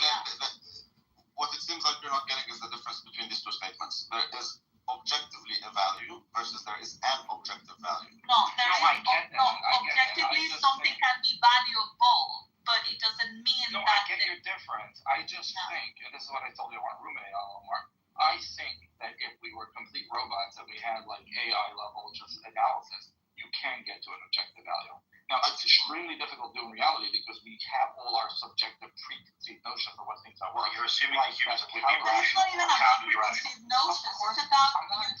What it seems like you're not getting is the difference between these two statements. There is objectively a value versus there is an objective value. No, objectively something can be valuable, but it doesn't mean No, that. I get your difference. I just think, and this is what I told you on roommate, Mark, I think that if we were complete robots and we had like AI level just analysis, you can get to an objective value. Now, it's extremely difficult to do in reality because we have all our subjective preconceived notions of what things are. Well, you're assuming humans would be But it's not even about preconceived notions. It's about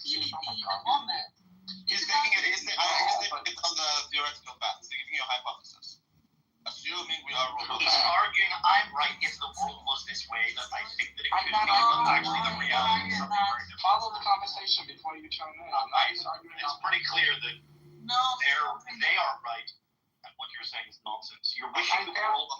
utility in the moment. He's taking it, it's on the theoretical path. He's giving you a hypothesis. Assuming we are robots. He's arguing I'm right if the world was this way, that I think that it could be, but actually the reality is something very different. Follow the conversation before you chime in. It's pretty clear that they are right. What you're saying is nonsense. You're wishing the world to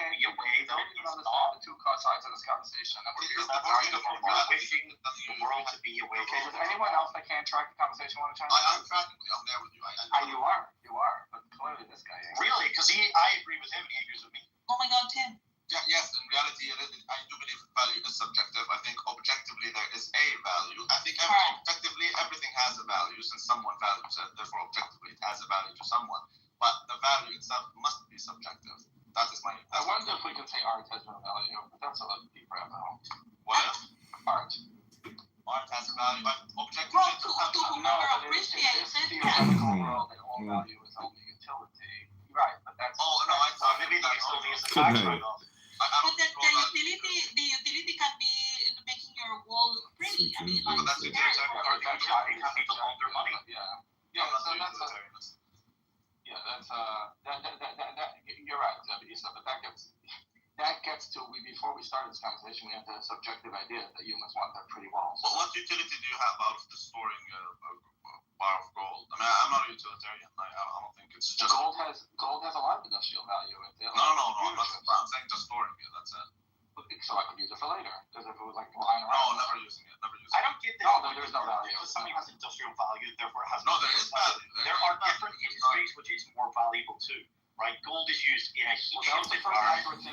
be a way that it's not. The two sides of this conversation. You're wishing the world to be a way. Okay, does anyone else that can't track the conversation want to chime in? I'm tracking. I'm there with you. You are. But clearly this guy is. Really? Because I agree with him and he agrees with me. Oh my God, Tim. Yeah, yes, in reality, I do believe value is subjective. I think objectively there is a value. I think objectively everything has a value since someone values it. Therefore, objectively it has a value to someone. But the value itself must be subjective. That is my. I wonder if we can say art has no value, but that's a little deeper now. What if? Art. Art has a value, but objectively. Well, to whoever appreciates it, yes. World and all value is only utility. Right, but that's. Oh no, I thought maybe the utility is the Good background night. of. But the utility can be making your wall look pretty. I mean, like, that's People own their money. Yeah. Yeah, so that's you're right, Isa, but that gets to before we started this conversation, we had the subjective idea that humans want that pretty well. But what utility do you have out of the storing a bar of gold? I mean, I'm not a utilitarian. I don't think it's just gold has a lot of industrial value. No, I'm saying just storing it. That's it. So I could use it for later, because if it was like lying around. No, never using it. I don't get that. No, there's no value. Because something has industrial value, therefore it has. No, there is value. There are different industries which is more valuable too, right? Gold is used in a heat shield environment.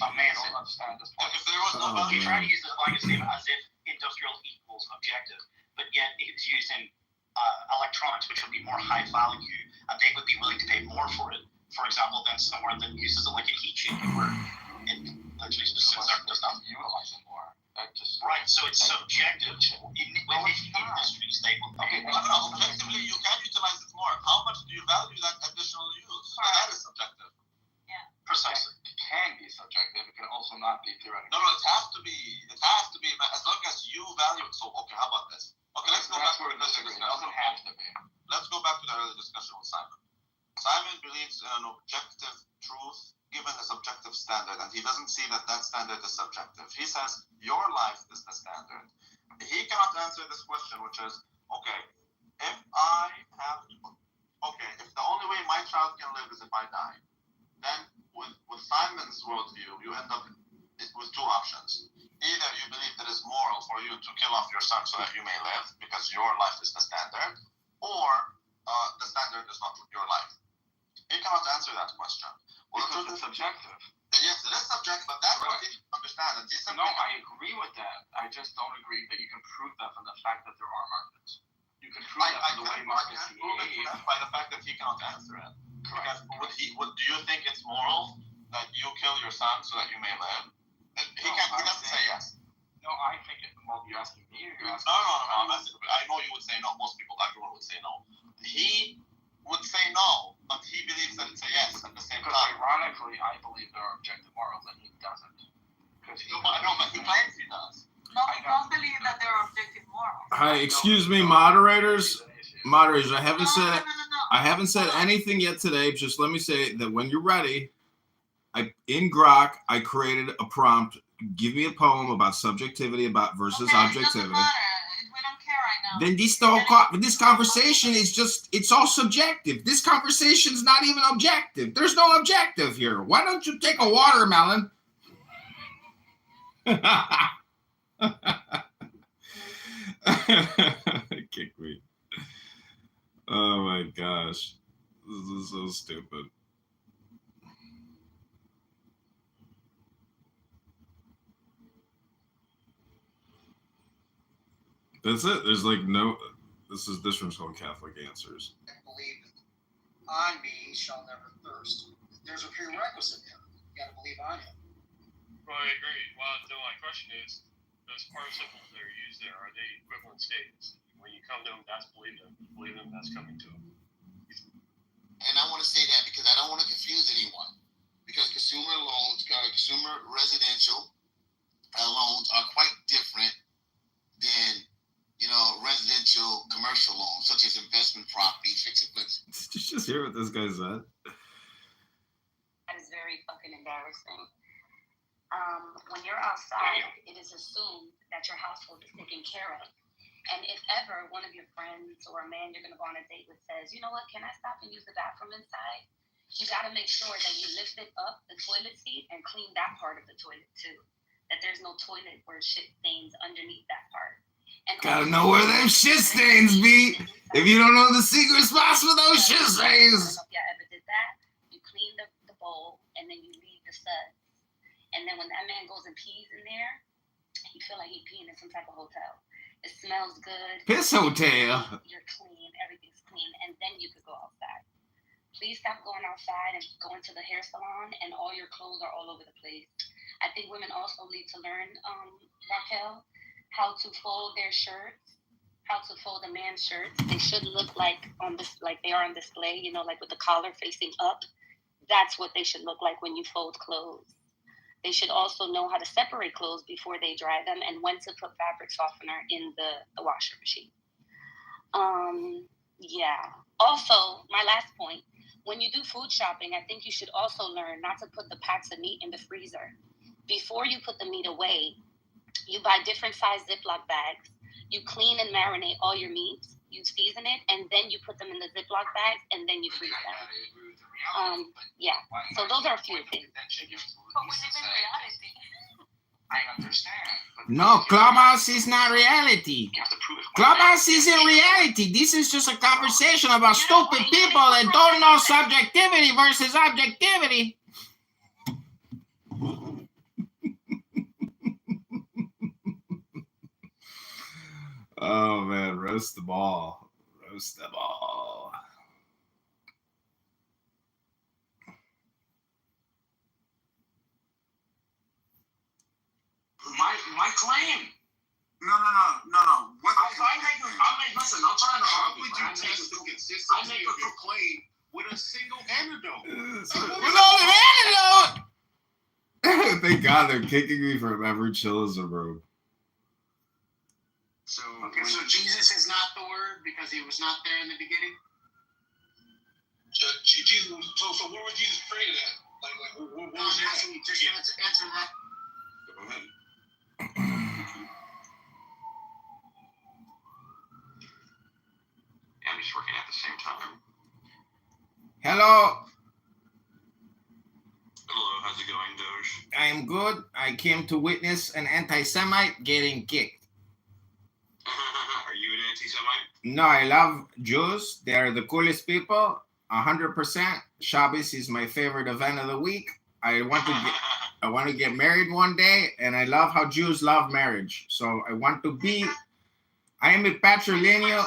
Amazing. If there was no value, You try to use the legacy as if industrial equals objective, but yet it is used in electronics, which would be more high value, and they would be willing to pay more for it. For example, than somewhere that uses it like a heat shield, where it literally does not utilize it more. Right, so it's subjective. Within industries, they will. Okay, objectively, you can utilize it more. How much do you value that additional use? So that is subjective. Yeah. Precisely. It can be subjective. It can also not be theoretical. No, it has to be. It has to be as long as you value it. So, okay, how about this? Okay, let's go back to the discussion. It doesn't have to be. Let's go back to the earlier discussion with Simon. Simon believes in an objective objective truth given a subjective standard, and he doesn't see that that standard is subjective. He says your life is the standard. He cannot answer this question, which is, okay, if the only way my child can live is if I die, then with Simon's worldview, you end up with two options. Either you believe that it's moral for you to kill off your son so that you may live, because your life is the standard, or the standard is not your life. He cannot answer that question. Well, because it's subjective. Yes, it is subjective, but that's what he doesn't understand. No, I agree with that. I just don't agree that you can prove that from the fact that there are markets. You can prove that from the way markets behave. By the fact that he cannot answer it. Correct. Do you think it's moral that you kill your son so that you may live? He doesn't say yes. No, I think well, you're asking me. No. I know you would say no. Most people, everyone would say no. He would say no, but he believes that it's a yes at the same time. Ironically, I believe there are objective morals, and he doesn't. But he claims he does. No, I don't believe that there are objective morals. Hi, excuse me, moderators. Moderators, I haven't said anything yet today. Just let me say that when you're ready, in Grok, I created a prompt. Give me a poem about subjectivity versus objectivity. We don't care right now. Then this conversation is it's all subjective. This conversation is not even objective. There's no objective here. Why don't you take a watermelon? Kick me. Oh my gosh. This is so stupid. That's it. There's like no. This one's called Catholic Answers. Believe on me shall never thirst. There's a prerequisite there. You got to believe on him. Well, I agree. Well, so my question is, those participles that are used there, are they equivalent statements? When you come to them, that's believe them. Believe them, that's coming to them. And I want to say that because I don't want to confuse anyone. Because consumer residential loans are quite different than residential commercial loans, such as investment property, fix and flips. Did you just hear what this guy said? That is very fucking embarrassing. When you're outside, it is assumed that your household is taken care of. And if ever one of your friends or a man you're going to go on a date with says, you know what, can I stop and use the bathroom inside? You got to make sure that you lift it up, the toilet seat, and clean that part of the toilet too. That there's no toilet where shit stains underneath that part. And gotta know where them shit stains be. If you don't know the secret spots for those shit stains. If you ever did that, you clean the bowl and then you leave the suds. And then when that man goes and pees in there, he feel like he peeing in some type of hotel. It smells good. Piss hotel. You're clean. Everything's clean. And then you could go outside. Please stop going outside and going to the hair salon and all your clothes are all over the place. I think women also need to learn, Raquel, how to fold their shirts, how to fold a man's shirts. They should look like they are on display, like with the collar facing up. That's what they should look like when you fold clothes. They should also know how to separate clothes before they dry them and when to put fabric softener in the washer machine. Yeah. Also, my last point, when you do food shopping, I think you should also learn not to put the packs of meat in the freezer. Before you put the meat away, you buy different size Ziploc bags. You clean and marinate all your meats. You season it, and then you put them in the Ziploc bags, and then you freeze them. Yeah. So those are a few things. But we live in reality. I understand. No, Clubhouse is not reality. Clubhouse isn't reality. This is just a conversation about stupid people that don't know subjectivity versus objectivity. Oh man, roast the ball. Roast the ball. My claim. No. What I'm trying How would you test the consistency of your claim with a single antidote? Without an antidote! Thank God they're kicking me from every chillism room. So Jesus is not the word because he was not there in the beginning? Jesus. So where was Jesus praying at? Like where was he at? Just answer that. Go ahead. I'm just working at the same time. Hello. Hello, how's it going, Doge? I am good. I came to witness an anti-Semite getting kicked. Are you an anti-Semite? No, I love Jews. They are the coolest people. 100%. Shabbos is my favorite event of the week. I want to get married one day, and I love how Jews love marriage. So I want to be. I am a patrilineal.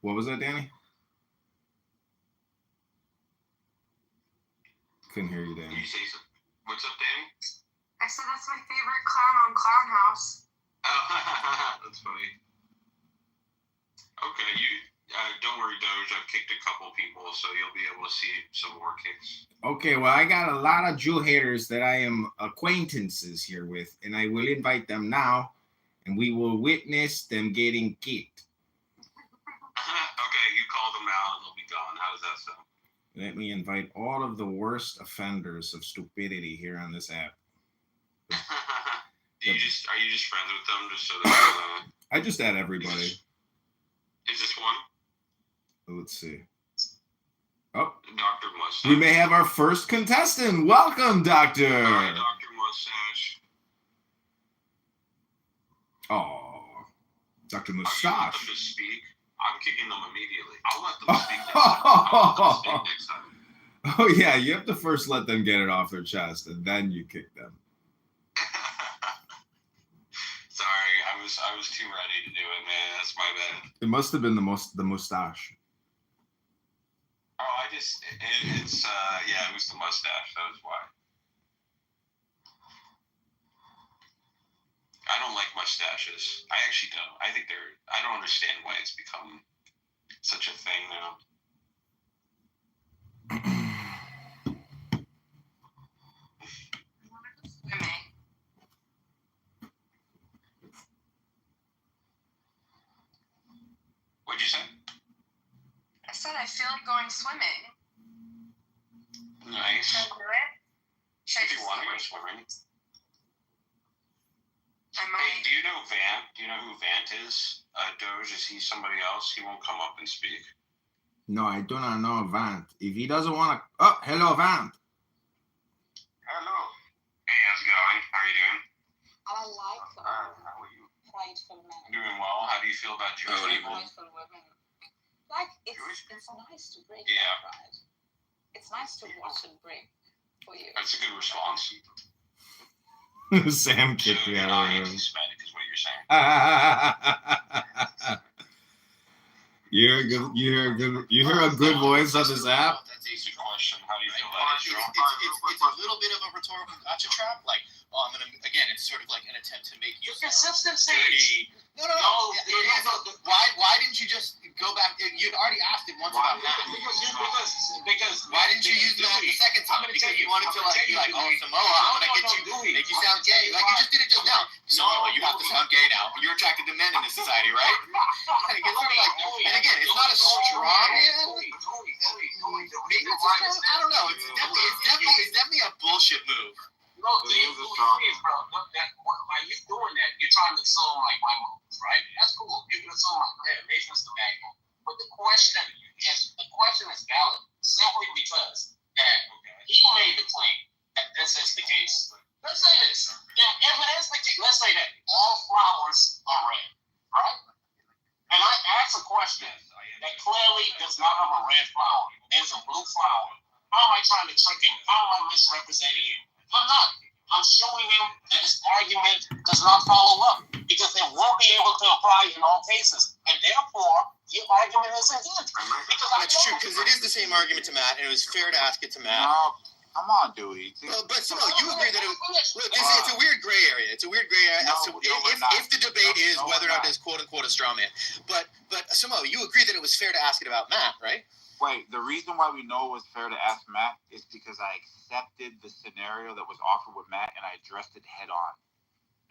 What was that, Danny? Couldn't hear you, Danny. Can you say something? What's up, Danny? I said that's my favorite clown on Clown House. Oh, that's funny. Okay, don't worry, Doge. I've kicked a couple people, so you'll be able to see some more kicks. Okay, well, I got a lot of Jew haters that I am acquaintances here with, and I will invite them now, and we will witness them getting kicked. Okay, you call them out, and they'll be gone. How does that sound? Let me invite all of the worst offenders of stupidity here on this app. Are you just friends with them just so that I just add everybody. Is this one? Let's see. Oh, Dr. Mustache. we may have our first contestant. Welcome, Doctor. Hi, Dr. Mustache. Oh, Dr. Are you Mustache. let them to speak? I'm kicking them immediately. I'll let them speak next time. I'll let them speak next time. Oh yeah, you have to first let them get it off their chest, and then you kick them. Sorry, I was too ready to do it, man. That's my bad. It must have been the mustache. Oh, it was the mustache. That was why. I don't like mustaches. I actually don't. I don't understand why it's become such a thing now. What'd you say? I said I feel like going swimming. Nice. Should I do it? Should I If you just want to do go it? swimming. I Hey, might. do you know Vant? Do you know who Vant is? Doge, is he somebody else? He won't come up and speak. No, I do not know Vant. If he doesn't want to... Oh, hello, Vant. Hello. Hey, how's it going? How are you doing? I like How are you? prideful men. Doing well. How do you feel about Jewish people? Prideful women. Like, it's nice to break Yeah. that pride. It's nice to watch it break for you. That's a good response. Sam kicked So me you're out not of the room. anti-Semitic is what you're saying. You hear a good voice on this app? That's an easy question. How do you feel It's about Israel? a little bit of a rhetorical gotcha trap. Like, I'm gonna again. It's sort of like an attempt to make you dirty. No. Why didn't you just go back? You'd already asked it once about that. Because Why didn't you use that the second time? Because you wanted to be like, oh, Samoa, I'm gonna get you, make you sound gay. Like you just did it just now. Samoa, you have to sound gay now. You're attracted to men in this society, right? Like, it's sort of like, and again, it's not a straw man. Maybe it's a straw. I don't know. It's definitely a bullshit move. No, please, bro. By you doing that, you're trying to insult like my moves, right? That's cool. You can insult my man, make Mr. Magno. But the question is valid simply because that he made the claim that this is the case. Let's say this. If it is the case, let's say that all flowers are red, right? And I ask a question that clearly does not have a red flower. There's a blue flower. How am I trying to trick him? How am I misrepresenting him? I'm not. I'm showing him that his argument does not follow up because it won't be able to apply in all cases. And therefore, the argument is invalid. That's true, because it is the same argument to Matt, and it was fair to ask it to Matt. No, come on, Dewey. But Simo, you agree that it's a weird gray area. It's a weird gray area. No, if the debate is whether or not there's quote unquote a straw man. But Simo, you agree that it was fair to ask it about Matt, right? Wait, the reason why we know it was fair to ask Matt is because I accepted the scenario that was offered with Matt and I addressed it head on.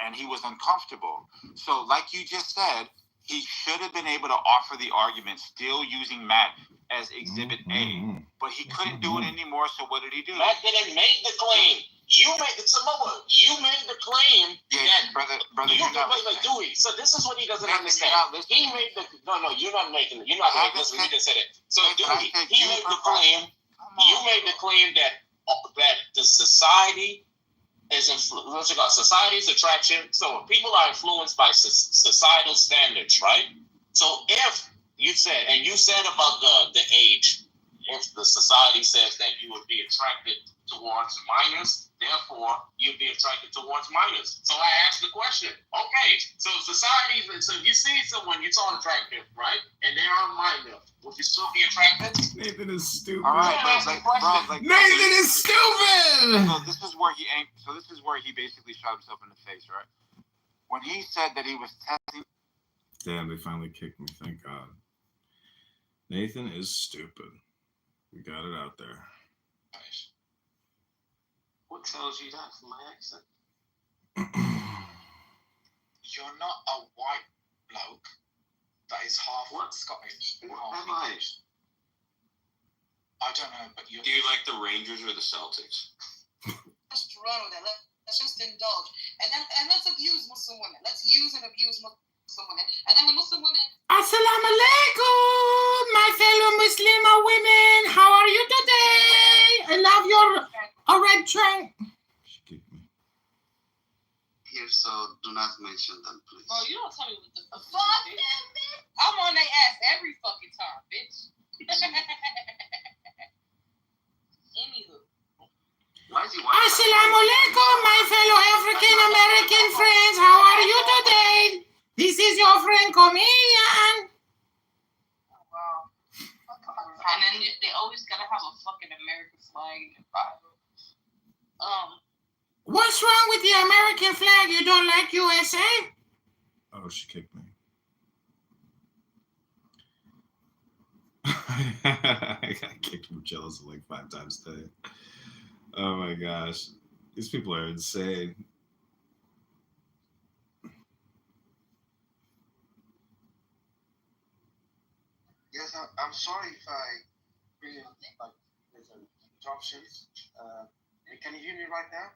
And he was uncomfortable. So like you just said, he should have been able to offer the argument still using Matt as Exhibit A, but he couldn't do it anymore, so what did he do? Matt didn't make the claim. You made the Samoa. You made the claim that brother, you can wait, Dewey. So this is what he doesn't understand. He made the you're not making it. You're not making this. You just said it. So Dewey, he made the claim. You made the claim that the society is what's it called? Society's attraction. So people are influenced by societal standards, right? So if you said about the age, if the society says that you would be attracted towards minors, therefore you'd be attracted towards minors. So I asked the question, okay, so society, so if you see someone you saw attractive, right, and they are a minor, would you still be attracted? Nathan is stupid. All right, Nathan is stupid. So this is where he basically shot himself in the face, right? When he said that he was testing. Damn, they finally kicked me. Thank God. Nathan is stupid. We got it out there. What tells you that from my accent? You're not a white bloke that is half Scottish. Half English. I don't know, but you're. Do you like the Rangers or the Celtics? Let's run with it. Let's just indulge. And let's abuse Muslim women. Let's use and abuse Muslim women. And then when Muslim women. Assalamu alaikum, my fellow Muslim women. How are you today? I love your red train. She kicked me. Here, so do not mention them, please. Oh, you don't tell me what the fuck them, bitch. I'm on their ass every fucking time, bitch. Anywho. Assalamu alaikum, my fellow African American friends. How are you today? This is your friend comedian. Wow. And then they always gotta have a fucking American flag in their Bible. What's wrong with the American flag? You don't like USA? Oh, she kicked me. I got kicked from jealous like 5 times today. Oh my gosh. These people are insane. Yes, I'm sorry if I bring in there's interruptions. Can you hear me right now?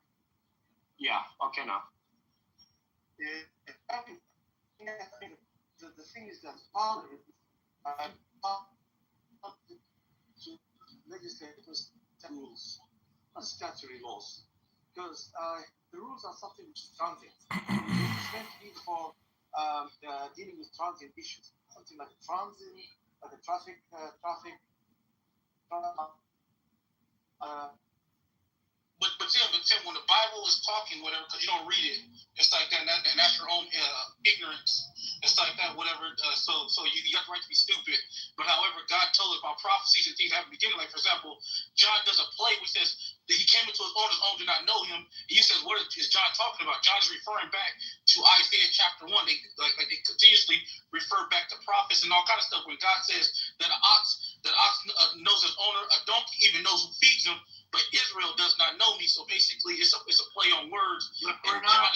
Yeah, okay now. The thing is that father to legislators rules, not statutory laws, because the rules are something which is transient. It's meant to be for dealing with transient issues, something like a transit, like a traffic. But Tim, when the Bible is talking, whatever, because you don't read it, it's like that, and that's your own ignorance. It's like that, whatever. So you got the right to be stupid. But however, God told us about prophecies and things that have a beginning. Like for example, John does a play which says that he came into his own did not know him. And he says, what is John talking about? John is referring back to Isaiah chapter 1. They they continuously refer back to prophets and all kind of stuff. When God says that an ox knows his owner, a donkey even knows who feeds him. But Israel does not know me, so basically it's a play on words. Look, we're not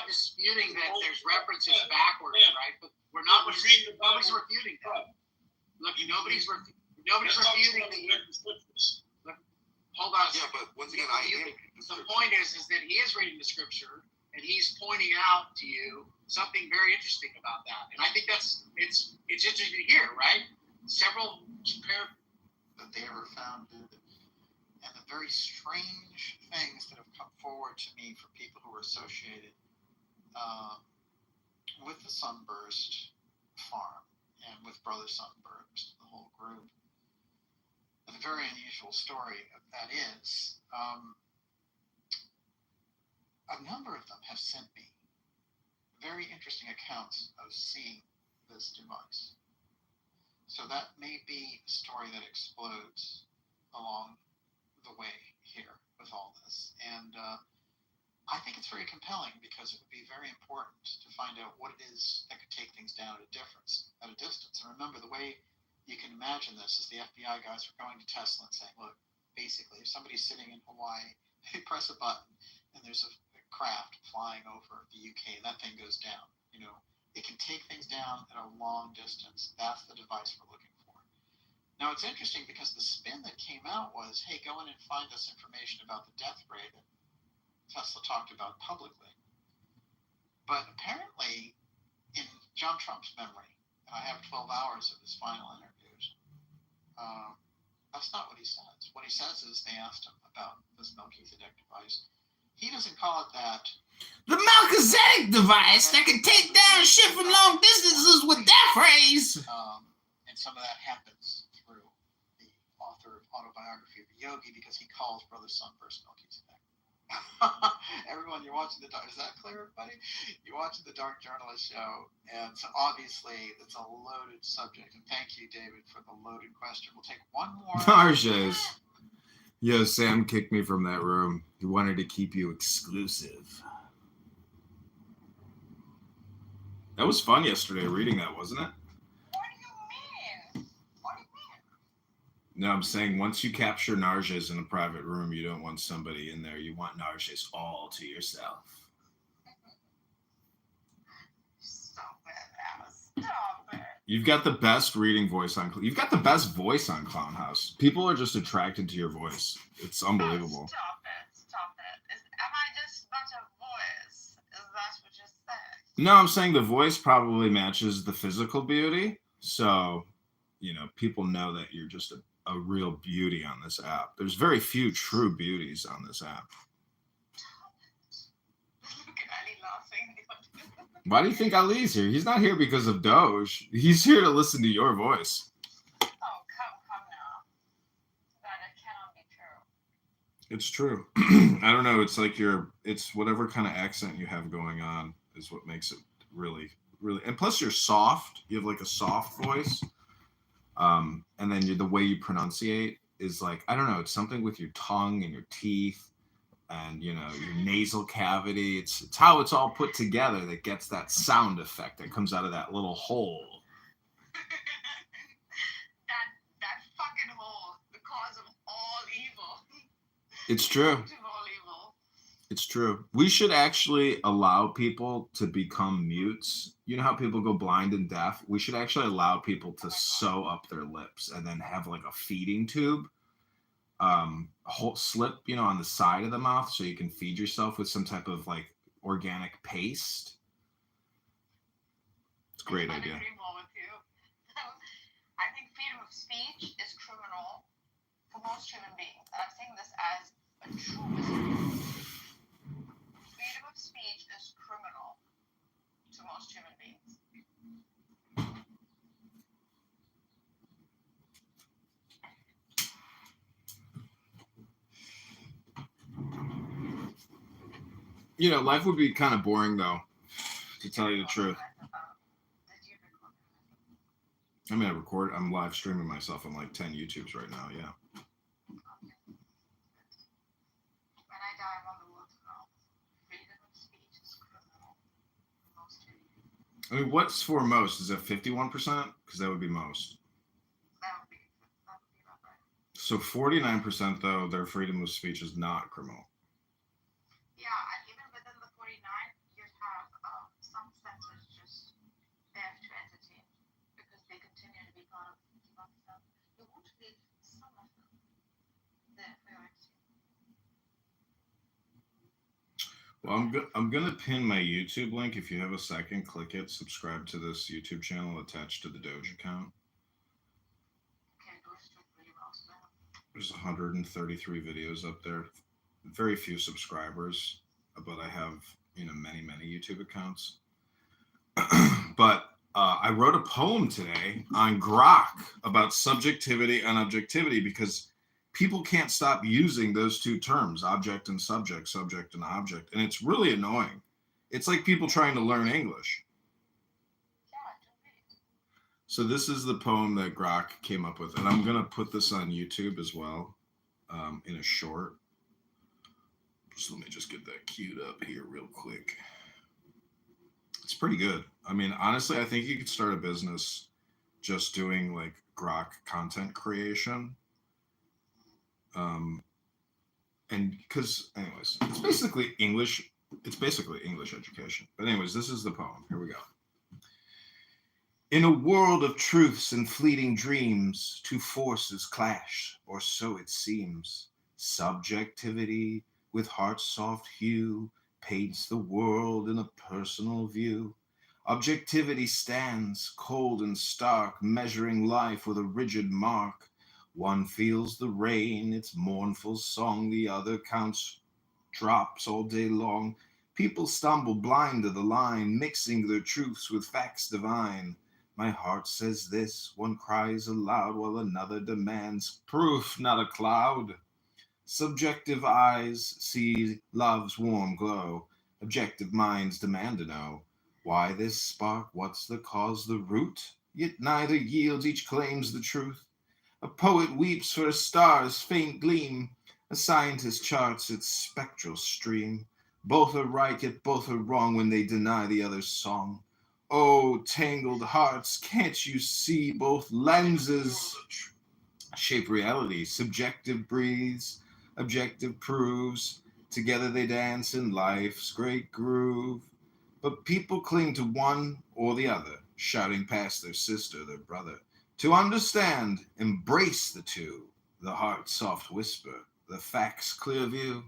disputing that there's references backwards, right? But we're not nobody's refuting that. Look, nobody's refuting the. Look, hold on. Yeah, but once again, the point is that he is reading the scripture and he's pointing out to you something very interesting about that, and I think it's interesting to hear, right? Several that they ever founded. And the very strange things that have come forward to me for people who are associated with the Sunburst Farm and with Brother Sunburst, the whole group. And the very unusual story of that is a number of them have sent me very interesting accounts of seeing this device. So that may be a story that explodes along the way here with all this, and I think it's very compelling because it would be very important to find out what it is that could take things down at a distance. And remember, the way you can imagine this is the FBI guys are going to Tesla and saying, look, basically, if somebody's sitting in Hawaii, they press a button and there's a craft flying over the UK and that thing goes down. It can take things down at a long distance. That's the device we're looking for. Now, it's interesting because the spin that came out was, hey, go in and find us information about the death ray that Tesla talked about publicly. But apparently, in John Trump's memory, and I have 12 hours of his final interviews, that's not what he says. What he says is they asked him about this Melchizedek device. He doesn't call it that. The Melchizedek device that can take down shit from long distances with death rays. And some of that happens through the author of Autobiography of a Yogi because he calls Brother Sunburst Melchizedek. Everyone, you're watching is that clear, everybody? You're watching the Dark Journalist show, and so obviously it's a loaded subject. And thank you, David, for the loaded question. We'll take one more. Narges. Yo, Sam kicked me from that room. He wanted to keep you exclusive. That was fun yesterday reading that, wasn't it? What do you mean? What do you mean? No, I'm saying once you capture Narges in a private room, you don't want somebody in there. You want Narges all to yourself. Stop it, Alice. Stop it. You've got the best reading voice on. You've got the best voice on Clown House. People are just attracted to your voice. It's unbelievable. Stop it. Stop it. Am I just not a voice? Is that what you said? No, I'm saying the voice probably matches the physical beauty. So, people know that you're just a real beauty on this app. There's very few true beauties on this app. Why do you think Ali's here? He's not here because of Doge. He's here to listen to your voice. Oh, come now. That cannot be true. It's true. I don't know. It's like it's whatever kind of accent you have going on is what makes it really, really. And plus, you're soft. You have like a soft voice. And then the way you pronunciate is like, I don't know. It's something with your tongue and your teeth. And, your nasal cavity, it's how it's all put together that gets that sound effect that comes out of that little hole. that fucking hole, the cause of all evil. It's true. It's true. We should actually allow people to become mutes. You know how people go blind and deaf? We should actually allow people to sew up their lips and then have like a feeding tube. Whole slip, on the side of the mouth so you can feed yourself with some type of like organic paste. It's a great idea. I agree more with you. I think freedom of speech is criminal for most human beings. And I'm saying this as a true freedom of speech is criminal to most human beings. Life would be kind of boring, though, to tell you the truth. I mean, I'm live streaming myself on like 10 YouTubes right now, yeah. When I die, I want the world to know. Freedom of speech is criminal for most human beings. I mean, what's for most? Is it 51%? Because that would be most. That would be about right. So 49%, though, their freedom of speech is not criminal. Yeah, and even within the 49, you have some senses just there to entertain because they continue to be part of themselves. You want to leave some of them there for your entertainment. Well, I'm gonna pin my YouTube link. If you have a second, click it. Subscribe to this YouTube channel attached to the Doge account. Okay, Doge doing pretty well, so. There's 133 videos up there. Very few subscribers, but I have many YouTube accounts. But I wrote a poem today on Grok about subjectivity and objectivity because people can't stop using those two terms, object and subject, subject and object, and it's really annoying. It's like people trying to learn English. So this is the poem that Grok came up with, and I'm gonna put this on YouTube as well, in a short. So let me just get that queued up here real quick. It's pretty good. I mean, honestly, I think you could start a business just doing like Grok content creation. And because anyways, it's basically English education. But anyways, this is the poem. Here we go. In a world of truths and fleeting dreams, two forces clash, or so it seems. Subjectivity with heart's soft hue paints the world in a personal view. Objectivity stands, cold and stark, measuring life with a rigid mark. One feels the rain, its mournful song, the other counts drops all day long. People stumble blind to the line, mixing their truths with facts divine. My heart says this, one cries aloud, while another demands proof, not a cloud. Subjective eyes see love's warm glow. Objective minds demand to know. Why this spark? What's the cause, the root? Yet neither yields, each claims the truth. A poet weeps for a star's faint gleam. A scientist charts its spectral stream. Both are right, yet both are wrong when they deny the other's song. Oh, tangled hearts, can't you see both lenses shape reality? Subjective breathes, objective proves. Together they dance in life's great groove. But people cling to one or the other, shouting past their sister, their brother. To understand, embrace the two, the heart's soft whisper, the fact's clear view.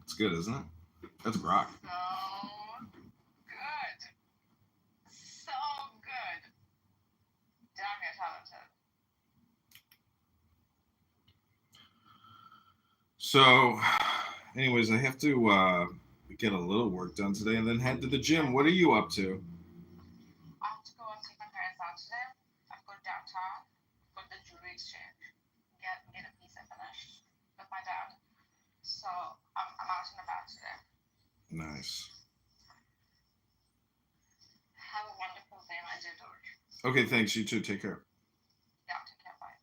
It's good, isn't it? That's rock. So good. So good. Damn, you're talented. So, anyways, I have to get a little work done today and then head to the gym. What are you up to? I have to go and take my parents out today. I have to go downtown for the jewelry exchange. Get a piece I finished with my dad. So I'm out and about today. Nice. Have a wonderful day, my dear George. Okay, thanks. You too. Take care. Yeah, take care. Bye.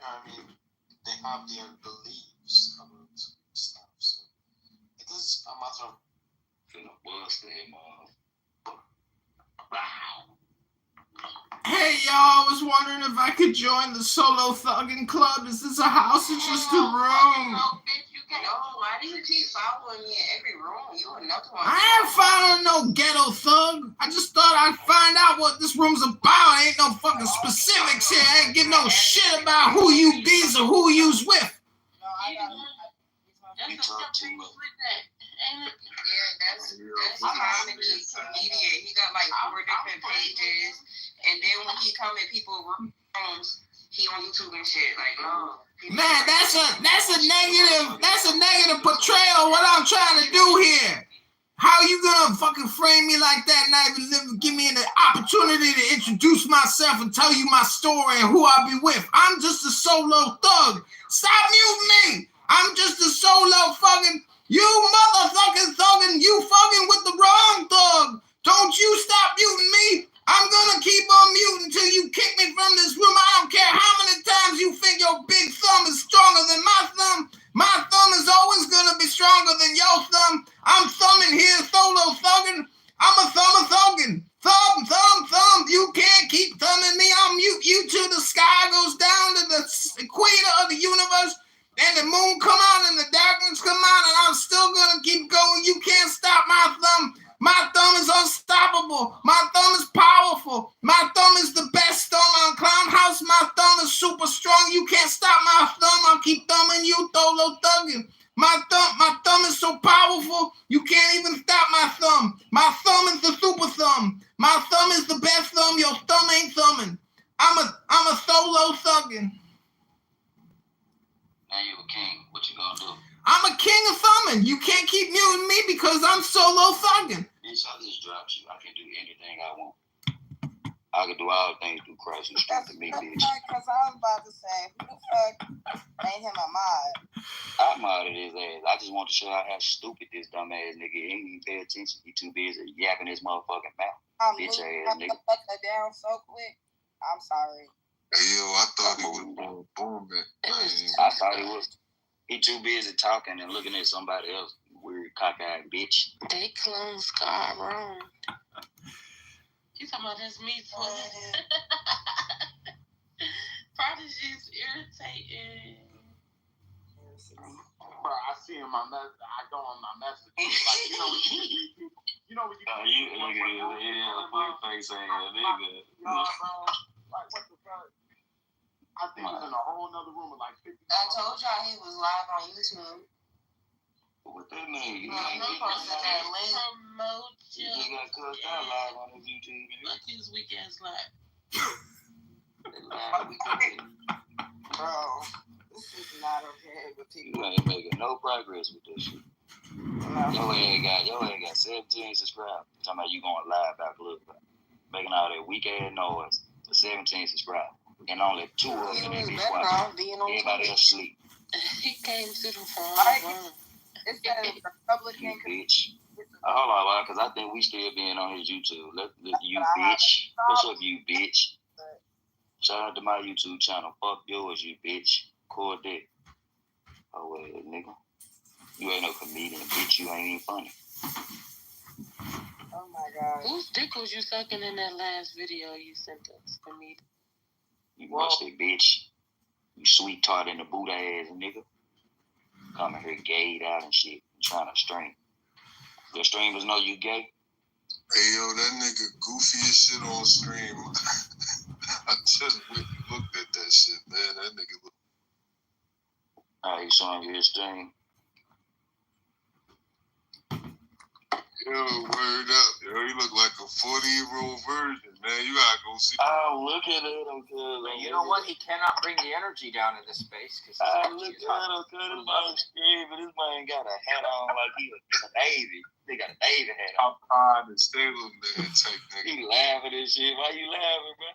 I mean, they have their beliefs about stuff. So it is a matter of Bust them wow. Hey y'all, I was wondering if I could join the Solo Thuggin' Club. Is this a house or just a room? Why do you keep following me in every room? You another one. I ain't following no ghetto thug. I just thought I'd find out what this room's about. Ain't no fucking specifics here. I ain't give no shit about who you bees or who you's with. Yeah, that's comedy comedian. He got like 4 different pages, and then when he come in people's rooms, he on YouTube and shit. Like, no. Man, that's a negative portrayal of what I'm trying to do here. How you gonna fucking frame me like that and not even give me an opportunity to introduce myself and tell you my story and who I be with? I'm just a solo thug. Stop muting me. I'm just a solo fucking, you motherfucking thuggin', you fucking with the wrong thug. Don't you stop muting me. I'm gonna keep on muting until you kick me from this room. I don't care how many times you think your big thumb is stronger than my thumb. My thumb is always gonna be stronger than your thumb. I'm thumbing here, solo thuggin'. I'm a thuggin'. Thumb. You can't keep thumbing me. I'll mute you till the sky goes down to the equator of the universe. And the moon come out and the darkness come out, and I'm still gonna keep going. You can't stop my thumb. My thumb is unstoppable. My thumb is powerful. My thumb is the best thumb on Clown House. My thumb is super strong. You can't stop my thumb. I'll keep thumbing you, solo thugging. My thumb is so powerful. You can't even stop my thumb. My thumb is the super thumb. My thumb is the best thumb. Your thumb ain't thumbing. I'm a solo thugging. Now you a king. What you gonna do? I'm a king of thumbing. You can't keep muting me because I'm solo thugging. Bitch, I just dropped you. I can do anything I want. I can do all things through Christ who strengthens me, bitch. Because I was about to say, who the fuck made him a mod? I modded his ass. I just want to show how stupid this dumb ass nigga. He ain't even pay attention. He too busy yapping his motherfucking mouth. Bitch ass nigga. Down so quick. I'm sorry. Hey, yo, I thought he was booming. I thought he was. He too busy talking and looking at somebody else. Weird cockeyed bitch. They clone Scott wrong. You talking about that's me? Prodigy's irritating. Bro, I see in my message. I go on my messages. Like, you know when you quick face ass nigga. Like, what the fuck? I think he's in a whole nother room with like 50. I told y'all he was live on YouTube. What that mean? You He posted that link. Promote you. He got cussed out live on his YouTube. Fuck his weak ass live. Bro, this is not okay with people. You ain't making no progress with this shit. Your ass got 17 subscribers. Talking about you going live about Club, making all that weak ass noise for 17 subscribers. And only 2 of them in this watch. Everybody else sleep. He came to the phone. It says Republican. Bitch. Hold on, because I think we still being on his YouTube. You bitch. What's up, you bitch? Shout out to my YouTube channel. Fuck yours, you bitch. Cordet. Oh, well, nigga. You ain't no comedian, bitch. You ain't even funny. Oh, my God. Whose dick was you sucking in that last video you sent us, comedian? You musty bitch. You sweet tart in the Buddha ass nigga. Coming here gayed out and shit. Trying to stream. Your streamers know you gay? Hey, yo, that nigga goofy as shit on stream. I just looked at that shit, man. That nigga look. Alright, he's showing you his stream. Yo, word up. Yo, he look like a 40-year-old version, man. You gotta go see. Oh, look at it, okay. You know what? He cannot bring the energy down in this space because look at it, okay. This man screaming, but this man got a hat on like he was in the Navy. They got a Navy hat on. Top and stable man type nigga. He laughing and shit. Why you laughing, bro?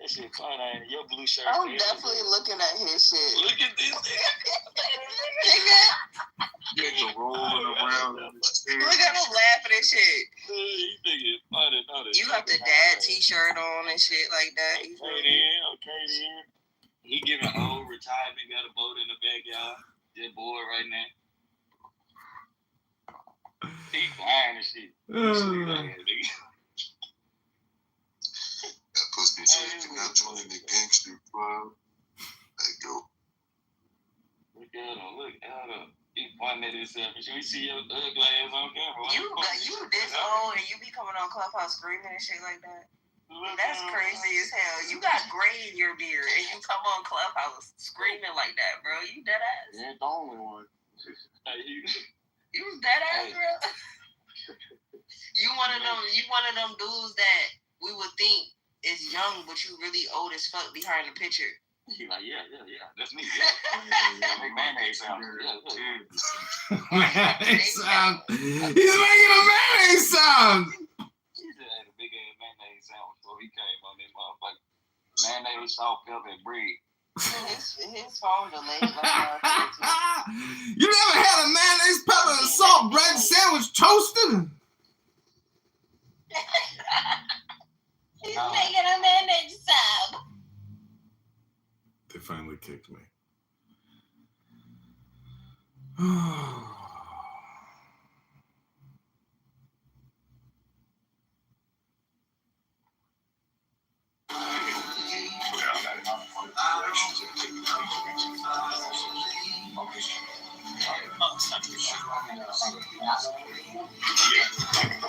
That shit fun, ain't it? Your blue shirt. I'm definitely looking at his shit. Look at this nigga. Yo, nigga rolling around in the stairs. Look at him laughing and shit. You nigga funny, You got the dad t-shirt on and shit like that. Okay then. He giving old retirement, got a boat in the backyard. Just bored right now. He flying and shit. That pussy said, "Can I join the gangster club?" Like, go. Look at him. He pointing at himself. Should we see your ugly ass on camera? You this old and you be coming on Clubhouse screaming and shit like that? That's crazy as hell. You got gray in your beard and you come on Clubhouse screaming like that, bro. You dead ass? You ain't the only one. You was dead ass, bro. You one of them dudes that we would think is young, but you really old as fuck behind the picture. He like, yeah, that's me. Yeah. Mayonnaise sound. Mayonnaise sound. He's making a mayonnaise sound. He just had a big ass mayonnaise sound before he came on this motherfucker. Mayonnaise, salt, pepper, and bread. His phone delayed. You never had a mayonnaise, pepper, and salt bread sandwich toasted? He's making a mayonnaise sound. They finally kicked me.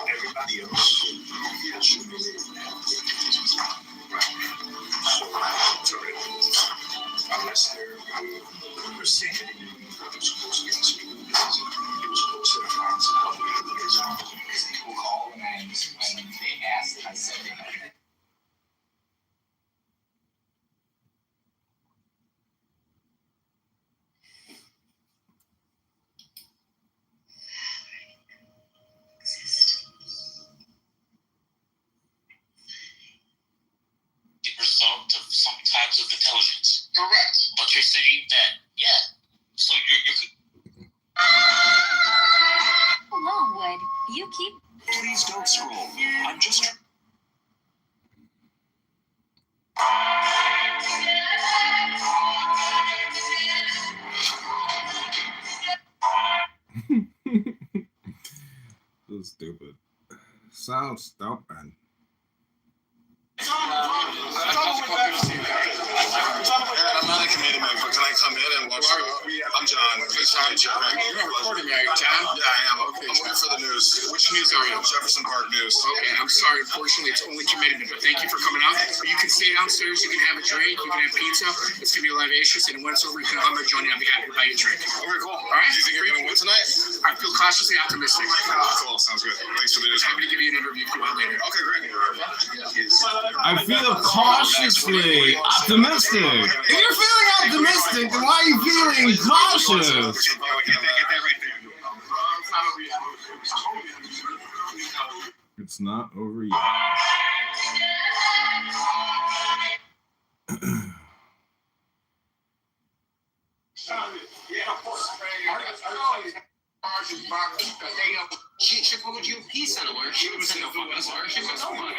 Everybody else unless they're receiving it was close to the funds and helping because people call and when they ask, I said they had it. Result of some types of intelligence. Correct. But you're saying that, yeah. So you're Longwood, you keep. Please don't scroll. I'm just. So stupid. Sounds stupid. I'm not a committee member. Can I come in and watch? I'm John. Please hi, John. You're recording, are you, John? Yeah, I am. Okay. I'm waiting for the news. Which news are you? Jefferson Park News. Okay, I'm sorry. Unfortunately, it's only committee, but thank you for coming out. You can stay downstairs. You can have a drink. You can have pizza. It's gonna be a libations, and when it's over, you can come and join me. I'll be happy to buy you a drink. Okay, cool. All right. Do you think you're gonna win tonight? I feel cautiously optimistic. Cool. Sounds good. Thanks for the news. Happy to give you an interview if you want later. Okay, great. I feel cautiously optimistic. If you're feeling optimistic, then why are you feeling cautious? It's not over yet. He's in the word. She was in the fucking word. She's in the one.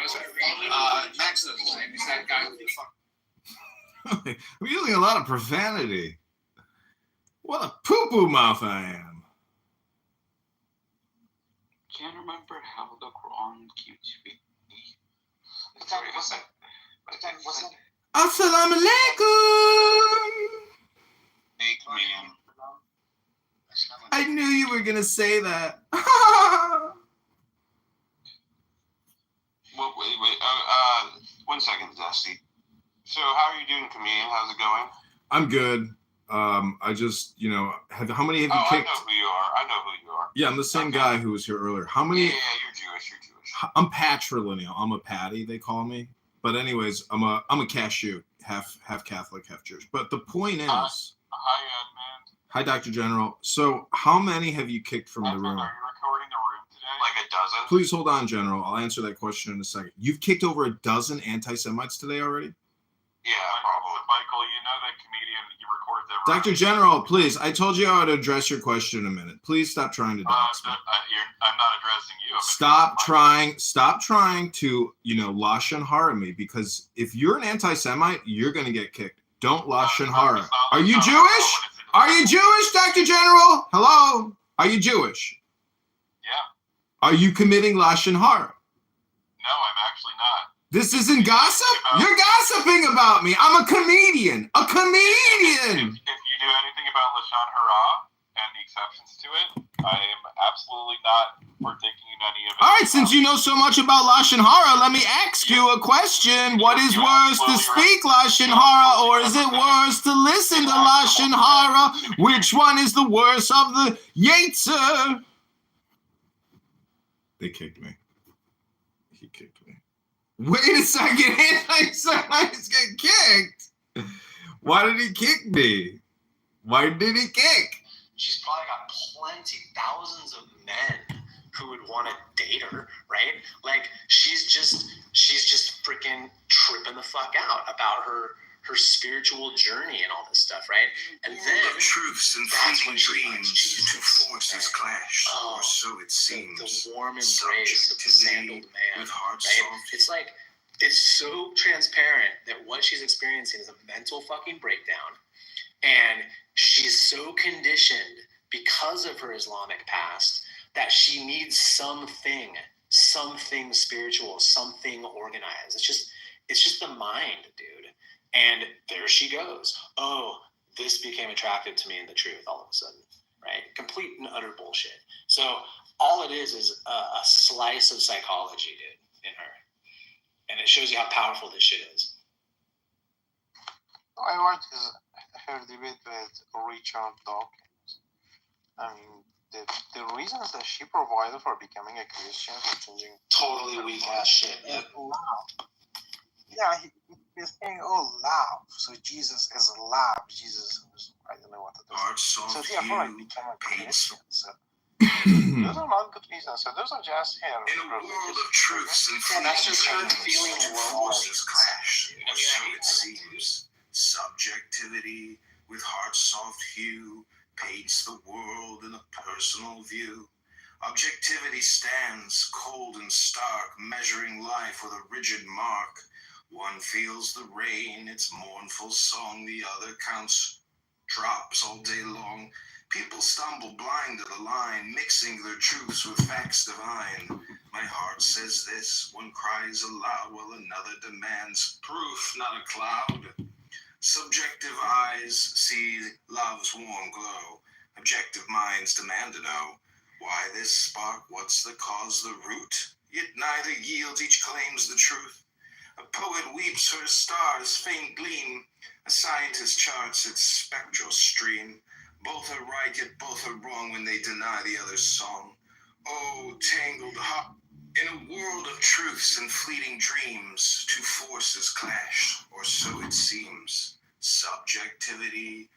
Next to the name is that guy with the fuck. I'm using a lot of profanity. What a poo-poo mouth I am. Can't remember how the Quran keeps me. What's that? Assalamu alaikum. Hey, comedian. I knew you were gonna say that. Well, wait. 1 second, Dusty. So, how are you doing, comedian? How's it going? I'm good. I just, how many have you kicked? I know who you are. Yeah, I'm the same guy who was here earlier. How many? Yeah, you're Jewish. I'm patrilineal. I'm a Patty, they call me. But anyways, I'm a cashew, half Catholic, half Jewish. But the point is, Hi, man. Hi, Dr. General. So, how many have you kicked from the room? Are you recording the room today? Like a dozen? Please hold on, General. I'll answer that question in a second. You've kicked over a dozen anti-Semites today already? Yeah, probably. Michael, you know that comedian, he records everything. Dr. General, please, I told you I would address your question in a minute. Please stop trying to dox me. I'm not addressing you. Stop trying to, Lashon Hara me, because if you're an anti-Semite, you're going to get kicked. Don't Lashon Hara. Are you Jewish? Are you Jewish, Dr. General? Hello? Are you Jewish? Yeah. Are you committing Lashon Hara? No, I'm actually not. This isn't gossip? You're gossiping about me. I'm a comedian. A comedian! If you do anything about Lashon Hara and the exceptions to it, I am absolutely not partaking in any of it. All right, since you know so much about Lashon Hara, let me ask you a question. What is worse, to speak Lashon Hara, or is it worse to listen to Lashon Hara? Which one is the worst of the Yetzer? They kicked me. He kicked me. Wait a second, anti-Semites get kicked. Why did he kick me? Why did he kick? She's probably got thousands of men who would want to date her, right? Like she's just freaking tripping the fuck out about her spiritual journey and all this stuff, right? And then the truths and fleeting dreams to forces clash, or so it seems. The warm embrace of the sandaled man, with heart right? soft. It's like it's so transparent that what she's experiencing is a mental fucking breakdown, and she's so conditioned because of her Islamic past that she needs something spiritual, something organized. It's just the mind, dude. And there she goes. Oh, this became attractive to me in the truth all of a sudden, right? Complete and utter bullshit. So all it is a slice of psychology, dude, in her. And it shows you how powerful this shit is. I watched her debate with Richard Dawkins. I mean, the reasons that she provided for becoming a Christian, for changing totally weak ass shit. Yeah, he's saying, love. So Jesus is love. Jesus is, I don't know what it is. So therefore, I became a Christian. So those are not good reasons. So those are just here. In a world of truths and that's just her feeling forces clash, or so it seems. Subjectivity with heart soft hue paints the world in a personal view. Objectivity stands cold and stark, measuring life with a rigid mark. One feels the rain, its mournful song, the other counts drops all day long. People stumble blind to the line, mixing their truths with facts divine. My heart says this, one cries aloud, while another demands proof, not a cloud. Subjective eyes see love's warm glow. Objective minds demand to know why this spark, what's the cause, the root? Yet neither yields, each claims the truth. A poet weeps for a star's faint gleam. A scientist charts its spectral stream. Both are right, yet both are wrong when they deny the other's song. Oh, tangled heart. In a world of truths and fleeting dreams, two forces clash, or so it seems. Subjectivity